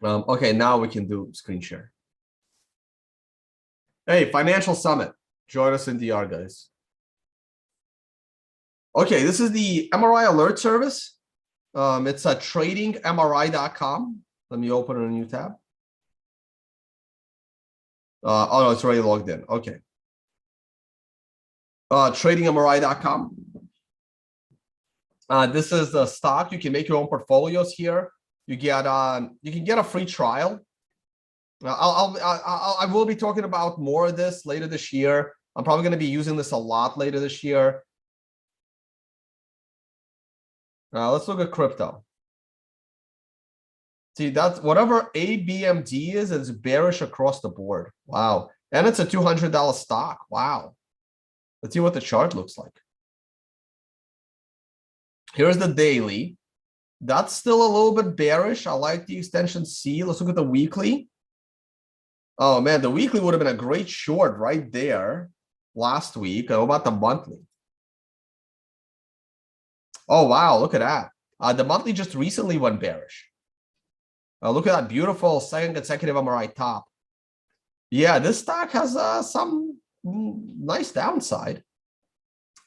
okay, now we can do screen share. Hey, Financial Summit. Join us in DR, guys. Okay, this is the MRI alert service. It's a tradingmri.com. Let me open a new tab. Oh no, it's already logged in. Okay. Tradingmri.com. This is the stock. You can make your own portfolios here. You can get a free trial. I will be talking about more of this later this year. I'm probably going to be using this a lot later this year. Let's look at crypto. See, that's whatever ABMD is, it's bearish across the board. Wow. And it's a $200 stock. Wow. Let's see what the chart looks like. Here's the daily. That's still a little bit bearish. I like the extension C. Let's look at the weekly. Oh man, the weekly would have been a great short right there last week. How about the monthly? Oh wow, look at that. The monthly just recently went bearish. Look at that beautiful second consecutive MRI top. Yeah, this stock has some nice downside.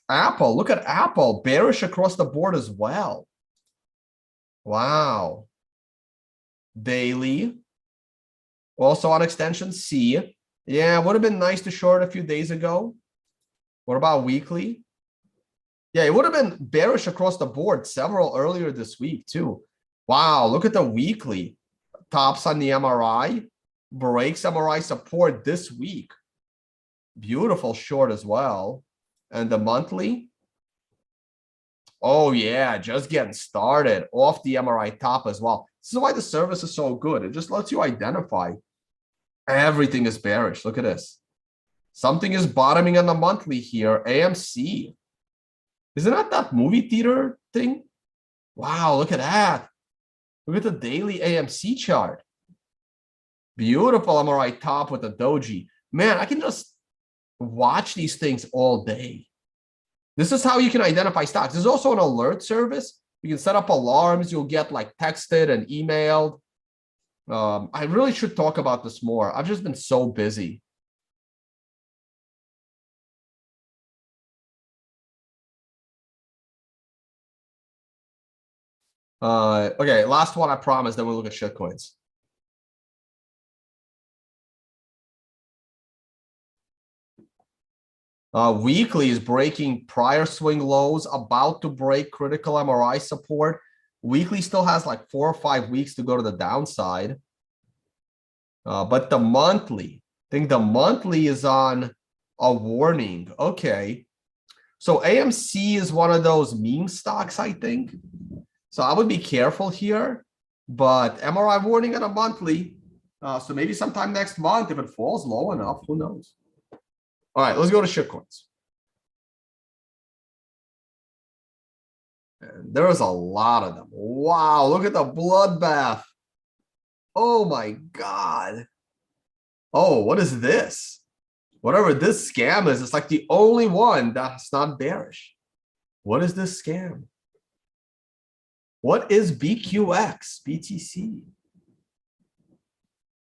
Apple, look at Apple, bearish across the board as well. Wow. Daily, also on extension C. Yeah, would have been nice to short a few days ago. What about weekly? Yeah, it would have been bearish across the board several earlier this week too. Wow, look at the weekly. Tops on the MRI, breaks MRI support this week. Beautiful short as well. And the monthly. Oh yeah, just getting started off the MRI top as well. This is why the service is so good. It just lets you identify everything is bearish. Look at this. Something is bottoming on the monthly here. AMC. Isn't that movie theater thing? Wow, look at that. Look at the daily AMC chart. Beautiful MRI top with the doji. Man, I can just watch these things all day. This is how you can identify stocks. There's also an alert service. You can set up alarms. You'll get like texted and emailed. I really should talk about this more. I've just been so busy. Okay, last one I promise, then we'll look at shitcoins. Weekly is breaking prior swing lows, about to break critical MRI support. Weekly still has like 4 or 5 weeks to go to the downside. But the monthly, I think the monthly is on a warning. Okay. So AMC is one of those meme stocks, I think. So I would be careful here. But MRI warning on a monthly. So maybe sometime next month, if it falls low enough, who knows? All right, let's go to shitcoins. And there's a lot of them. Wow, look at the bloodbath. Oh my God. Oh, what is this? Whatever this scam is, it's like the only one that's not bearish. What is this scam? What is BQX, BTC?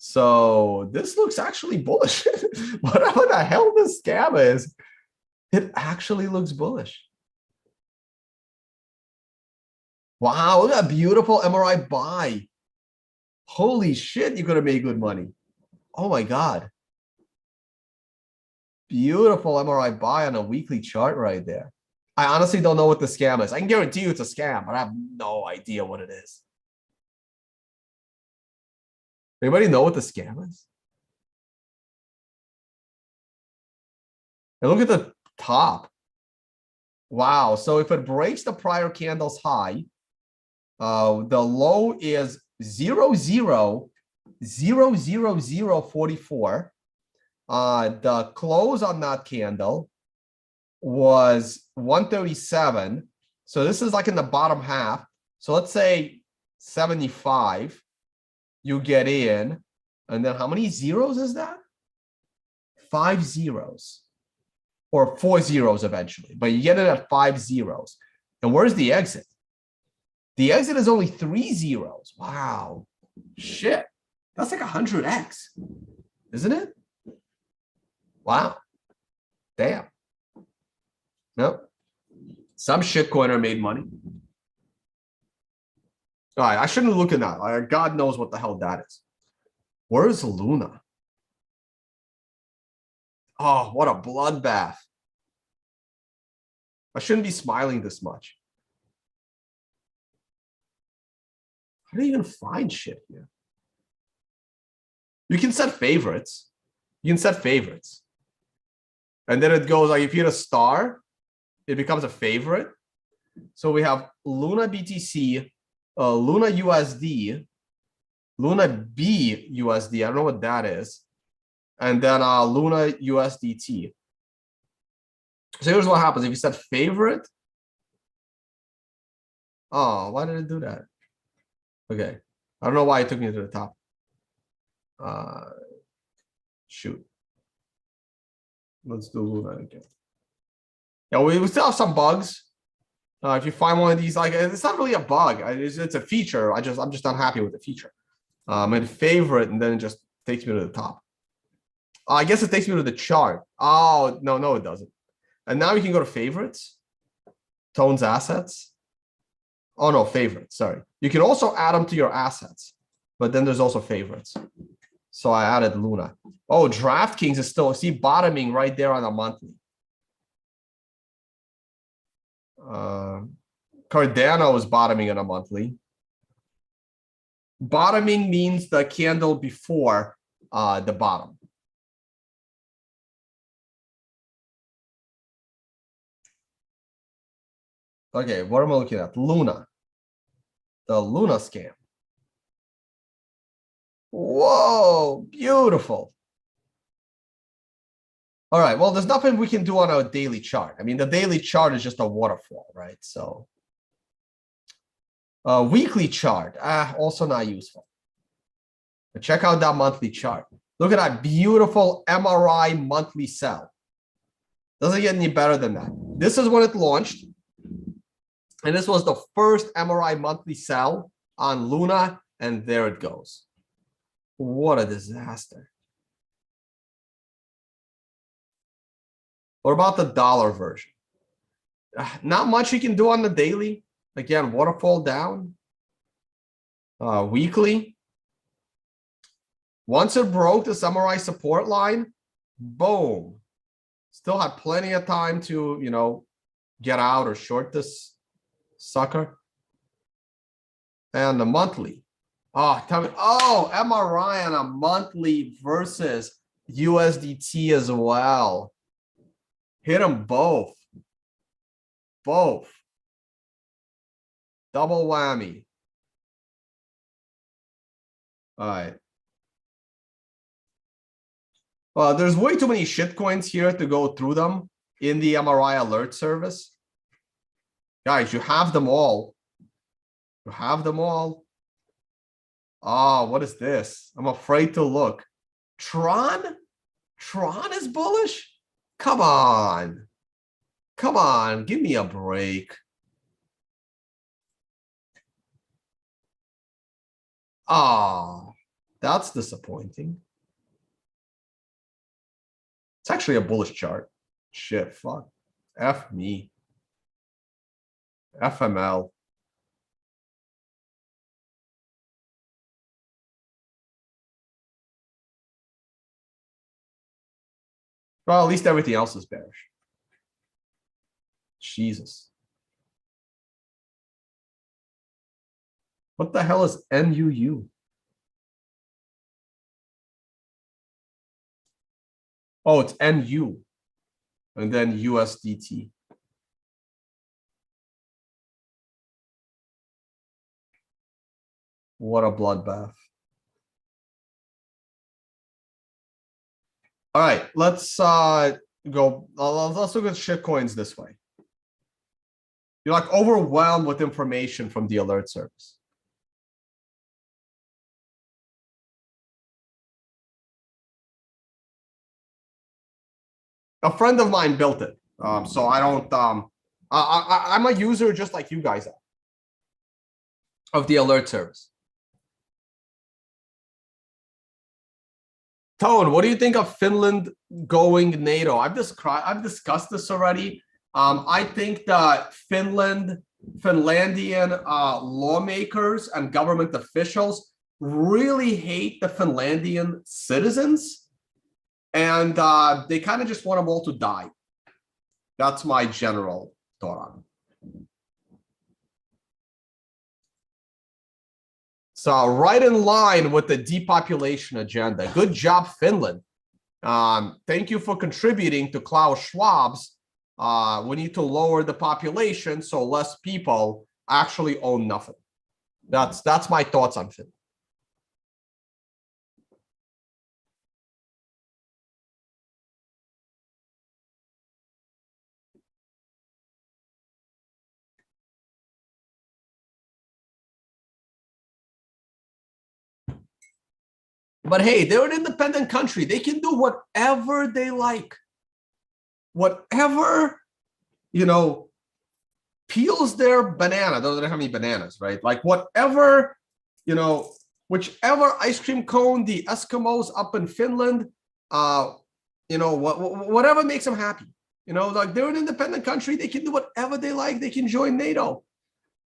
So this looks actually bullish. Whatever the hell this scam is, it actually looks bullish. Wow, look at that beautiful MRI buy. Holy shit, you're gonna make good money. Oh my God. Beautiful MRI buy on a weekly chart right there. I honestly don't know what the scam is. I can guarantee you it's a scam, but I have no idea what it is. Anybody know what the scam is? And look at the top. Wow. So if it breaks the prior candle's high, the low is 0.00044. The close on that candle was 137. So this is like in the bottom half. So let's say 75. You get in, and then how many zeros is that? 5 zeros, or 4 zeros eventually, but you get it at 5 zeros. And where's the exit? The exit is only 3 zeros. Wow, shit, that's like 100x, isn't it? Wow, damn. Nope. Some shitcoiner made money. All right, I shouldn't look at that. God knows what the hell that is. Where is Luna? Oh, what a bloodbath. I shouldn't be smiling this much. How do you even find shit here? You can set favorites. You can set favorites. And then it goes like if you hit a star, it becomes a favorite. So we have Luna BTC, Luna USD, Luna B USD. I don't know what that is. And then Luna USDT. So here's what happens if you set favorite. Oh, why did it do that? Okay. I don't know why it took me to the top. Shoot. Let's do Luna again. Yeah, we still have some bugs. If you find one of these, like it's not really a bug. It's a feature. I'm just not happy with the feature. And favorite, and then it just takes me to the top. I guess it takes me to the chart. Oh, no, it doesn't. And now you can go to favorites, Tones assets. Oh no, favorites, sorry. You can also add them to your assets, but then there's also favorites. So I added Luna. Oh, DraftKings is still, see, bottoming right there on a monthly. Cardano is bottoming on a monthly. Bottoming means the candle before the bottom. Okay, what am I looking at? Luna. The Luna scam. Whoa, beautiful. All right, well, there's nothing we can do on a daily chart. I mean, the daily chart is just a waterfall, right? So weekly chart, also not useful. But check out that monthly chart. Look at that beautiful MRI monthly sell. Doesn't get any better than that. This is when it launched. And this was the first MRI monthly sell on Luna, and there it goes. What a disaster. What about the dollar version? Not much you can do on the daily. Again, waterfall down. Weekly. Once it broke the MRI support line, boom. Still had plenty of time to, you know, get out or short this sucker. And the monthly. Oh, tell me. Oh, MRI on a monthly versus USDT as well. Hit them both. Both. Double whammy. All right. Well, there's way too many shitcoins here to go through them in the MRI alert service. Guys, you have them all. You have them all. Oh, what is this? I'm afraid to look. Tron? Tron is bullish? Come on. Come on, give me a break. Oh, that's disappointing. It's actually a bullish chart. Shit, fuck. F me. FML. Well, at least everything else is bearish. Jesus. What the hell is NUU? Oh, it's NU. And then USDT. What a bloodbath. All right, let's go. Let's look at shitcoins this way. You're like overwhelmed with information from the alert service. A friend of mine built it, so I don't. I'm a user just like you guys are of the alert service. Tone, what do you think of Finland going NATO? I've discussed this already. I think that Finlandian lawmakers and government officials really hate the Finlandian citizens, and they kind of just want them all to die. That's my general thought on it. So right in line with the depopulation agenda. Good job, Finland. Thank you for contributing to Klaus Schwab's. We need to lower the population so less people actually own nothing. That's my thoughts on Finland. But hey, they're an independent country. They can do whatever they like. Whatever, peels their banana. They don't have any bananas, right? Like whatever, whichever ice cream cone the Eskimos up in Finland, whatever makes them happy. Like they're an independent country. They can do whatever they like. They can join NATO.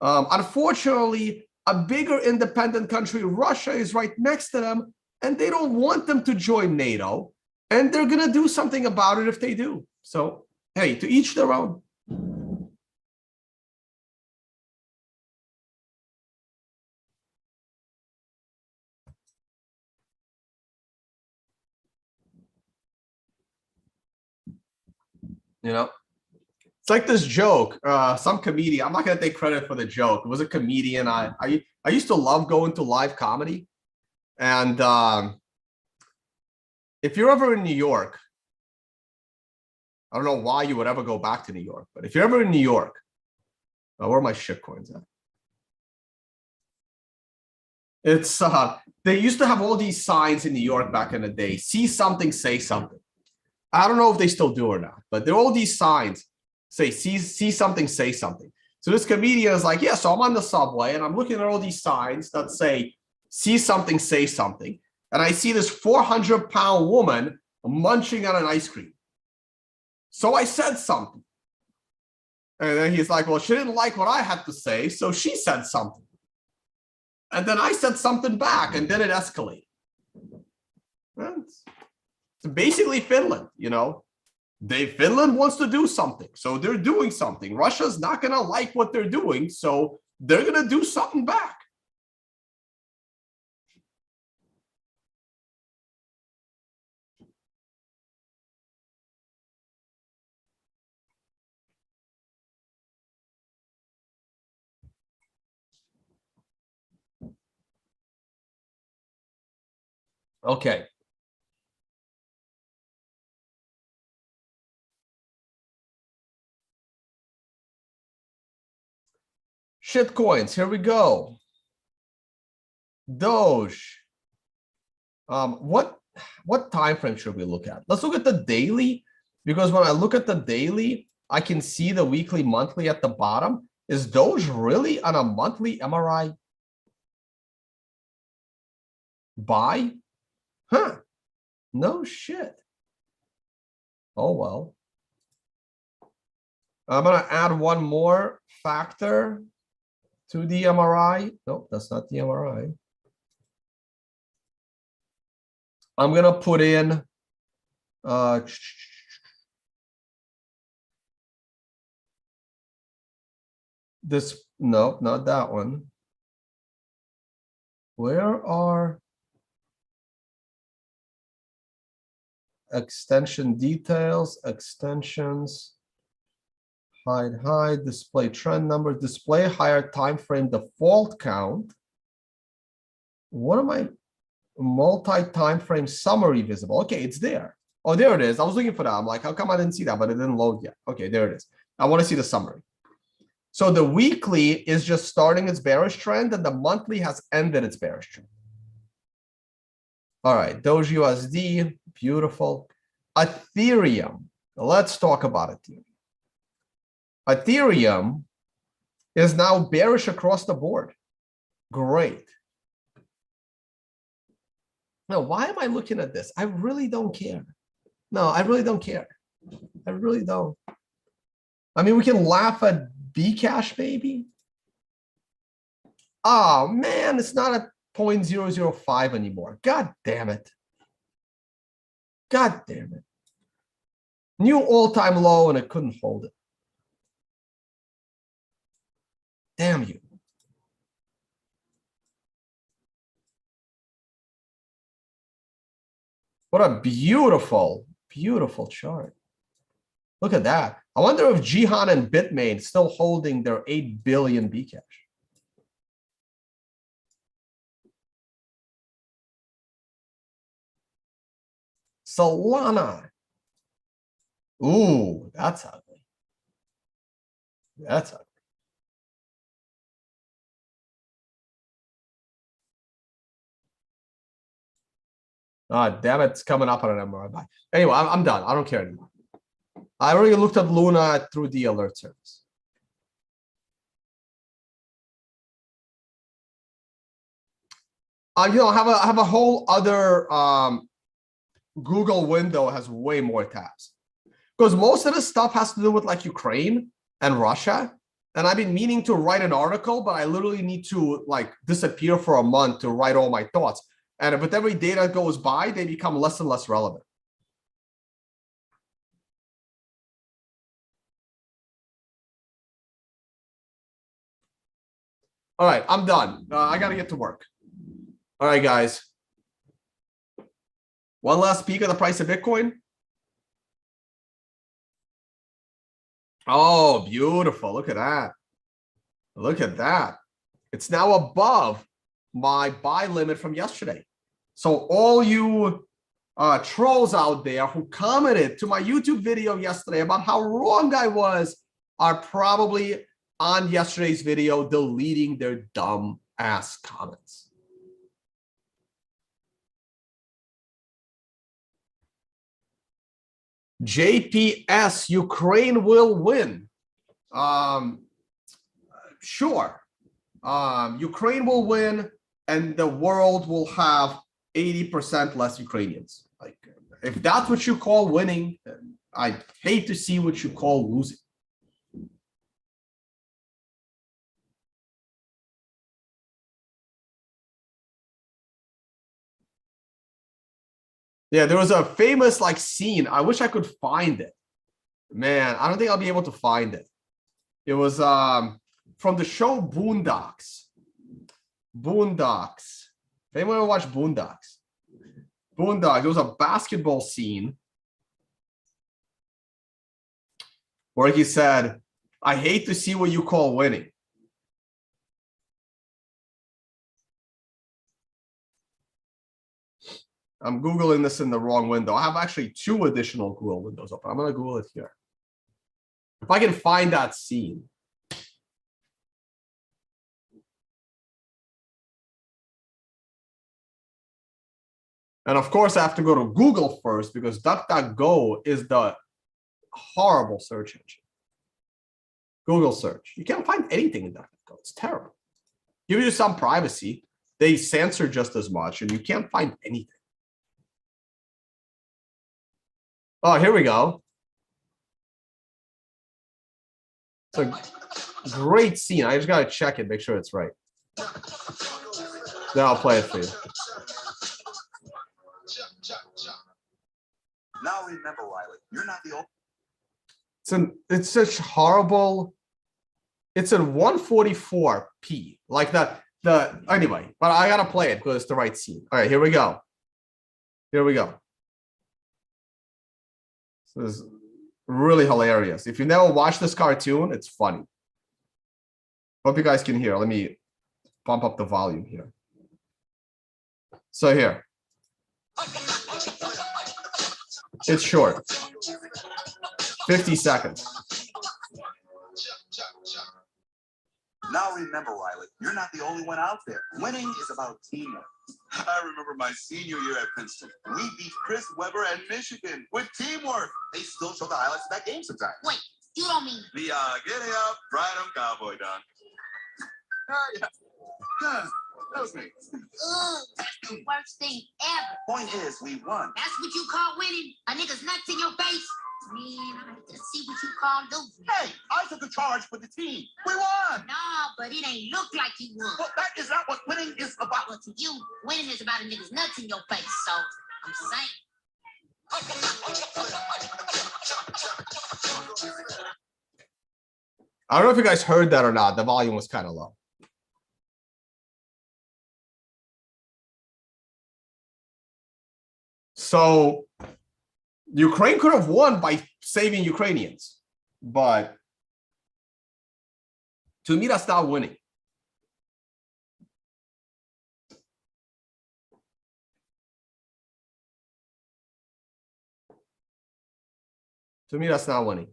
Unfortunately, a bigger independent country, Russia, is right next to them, and they don't want them to join NATO, and they're going to do something about it if they do. So, hey, to each their own. It's like this joke. Some comedian, I'm not going to take credit for the joke. It was a comedian. I used to love going to live comedy. And if you're ever in New York, I don't know why you would ever go back to New York, but if you're ever in New York, where are my shit coins at? It's they used to have all these signs in New York back in the day. See something, say something. I don't know if they still do or not, but there are all these signs say see something, say something. So this comedian is like, yeah, so I'm on the subway and I'm looking at all these signs that say see something, say something. And I see this 400-pound woman munching on an ice cream. So I said something. And then he's like, well, she didn't like what I had to say, so she said something. And then I said something back, and then it escalated. It's basically Finland, Finland wants to do something, so they're doing something. Russia's not going to like what they're doing, so they're going to do something back. Okay. Shit coins, here we go. Doge. What time frame should we look at? Let's look at the daily, because when I look at the daily, I can see the weekly, monthly at the bottom. Is Doge really on a monthly MRI buy? Huh. No shit. Oh, well. I'm going to add one more factor to the MRI. Nope, that's not the MRI. I'm going to put in this. No, not that one. Where are extension details, extensions, hide, display trend number, display higher time frame default count. What am I? Multi-time frame summary visible. Okay, it's there. Oh, there it is. I was looking for that. I'm like, how come I didn't see that? But it didn't load yet. Okay, there it is. I want to see the summary. So the weekly is just starting its bearish trend, and the monthly has ended its bearish trend. All right, Doge USD, beautiful. Ethereum, let's talk about Ethereum. Ethereum is now bearish across the board. Great. Now, why am I looking at this? I really don't care. No, I really don't care. I really don't. I mean, we can laugh at Bcash, maybe. Oh man, it's not at 0.005 anymore. God damn it. God damn it. New all-time low and it couldn't hold it. Damn you. What a beautiful, beautiful chart. Look at that. I wonder if Jihan and Bitmain still holding their 8 billion Bcash. Solana. Ooh, that's ugly. That's ugly. Ah, damn it, it's coming up on an MRI buy. Anyway, I'm done. I don't care anymore. I already looked at Luna through the alert service. You know, I have a whole other Google window has way more tabs because most of this stuff has to do with like Ukraine and Russia. And I've been meaning to write an article, but I literally need to like disappear for a month to write all my thoughts. And with every day that goes by, they become less and less relevant. All right, I'm done. I got to get to work. All right, guys. One last peek at the price of Bitcoin. Oh, beautiful. Look at that. Look at that. It's now above my buy limit from yesterday. So all you trolls out there who commented to my YouTube video yesterday about how wrong I was are probably on yesterday's video deleting their dumb ass comments. JPS, Ukraine will win. Sure. Ukraine will win and the world will have 80% less Ukrainians. Like, if that's what you call winning, I hate to see what you call losing. Yeah, there was a famous like scene. I wish I could find it. Man, I don't think I'll be able to find it. It was from the show Boondocks. Boondocks. If anyone ever watched Boondocks? Boondocks, it was a basketball scene where he said, I hate to see what you call winning. I'm Googling this in the wrong window. I have actually 2 additional Google windows open. I'm going to Google it here. If I can find that scene. And of course, I have to go to Google first because DuckDuckGo is the horrible search engine. Google search. You can't find anything in DuckDuckGo. It's terrible. Give you some privacy. They censor just as much, and you can't find anything. Oh, here we go. It's a great scene. I just got to check it, make sure it's right. Then I'll play it for you. Now remember, Riley, you're not the only. It's such horrible. It's in 144p. Like that. Anyway, but I gotta play it because it's the right scene. All right, here we go. Here we go. This is really hilarious. If you never watched this cartoon, it's funny. Hope you guys can hear. Let me bump up the volume here. So here. It's short. 50 seconds. Now remember, Riley, you're not the only one out there. Winning is about teamwork. I remember my senior year at Princeton. We beat Chris Webber and Michigan with teamwork. They still show the highlights of that game sometimes. Wait, you don't mean the giddy up, ride 'em cowboy done. Yeah. That was me. Ugh, that's the worst thing ever. Point is, we won. That's what you call winning? A nigga's nuts in your face? Man, I like to see what you call losing. Hey, I took a charge for the team. We won. No, but it ain't look like you won. Well, that is not what winning is about. Well, to you, winning is about a nigga's nuts in your face. So I'm saying. I don't know if you guys heard that or not. The volume was kind of low. So Ukraine could have won by saving Ukrainians, but to me, that's not winning. To me, that's not winning.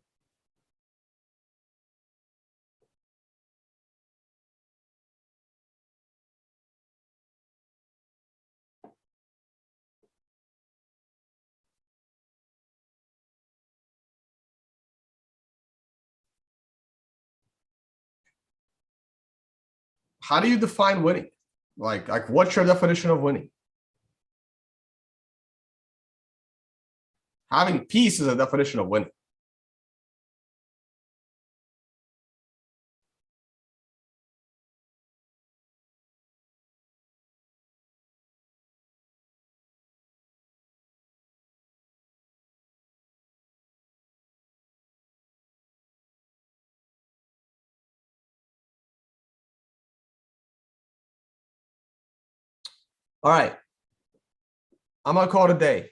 How do you define winning? Like what's your definition of winning? Having peace is a definition of winning. All right. I'm gonna call it a day.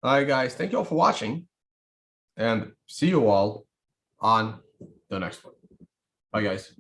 All right, guys. Thank you all for watching, and see you all on the next one. Bye, guys.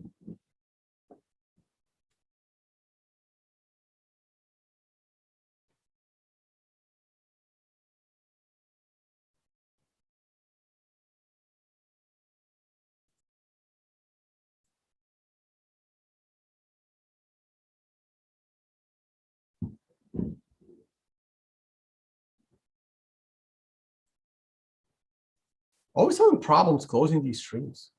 Always having problems closing these streams.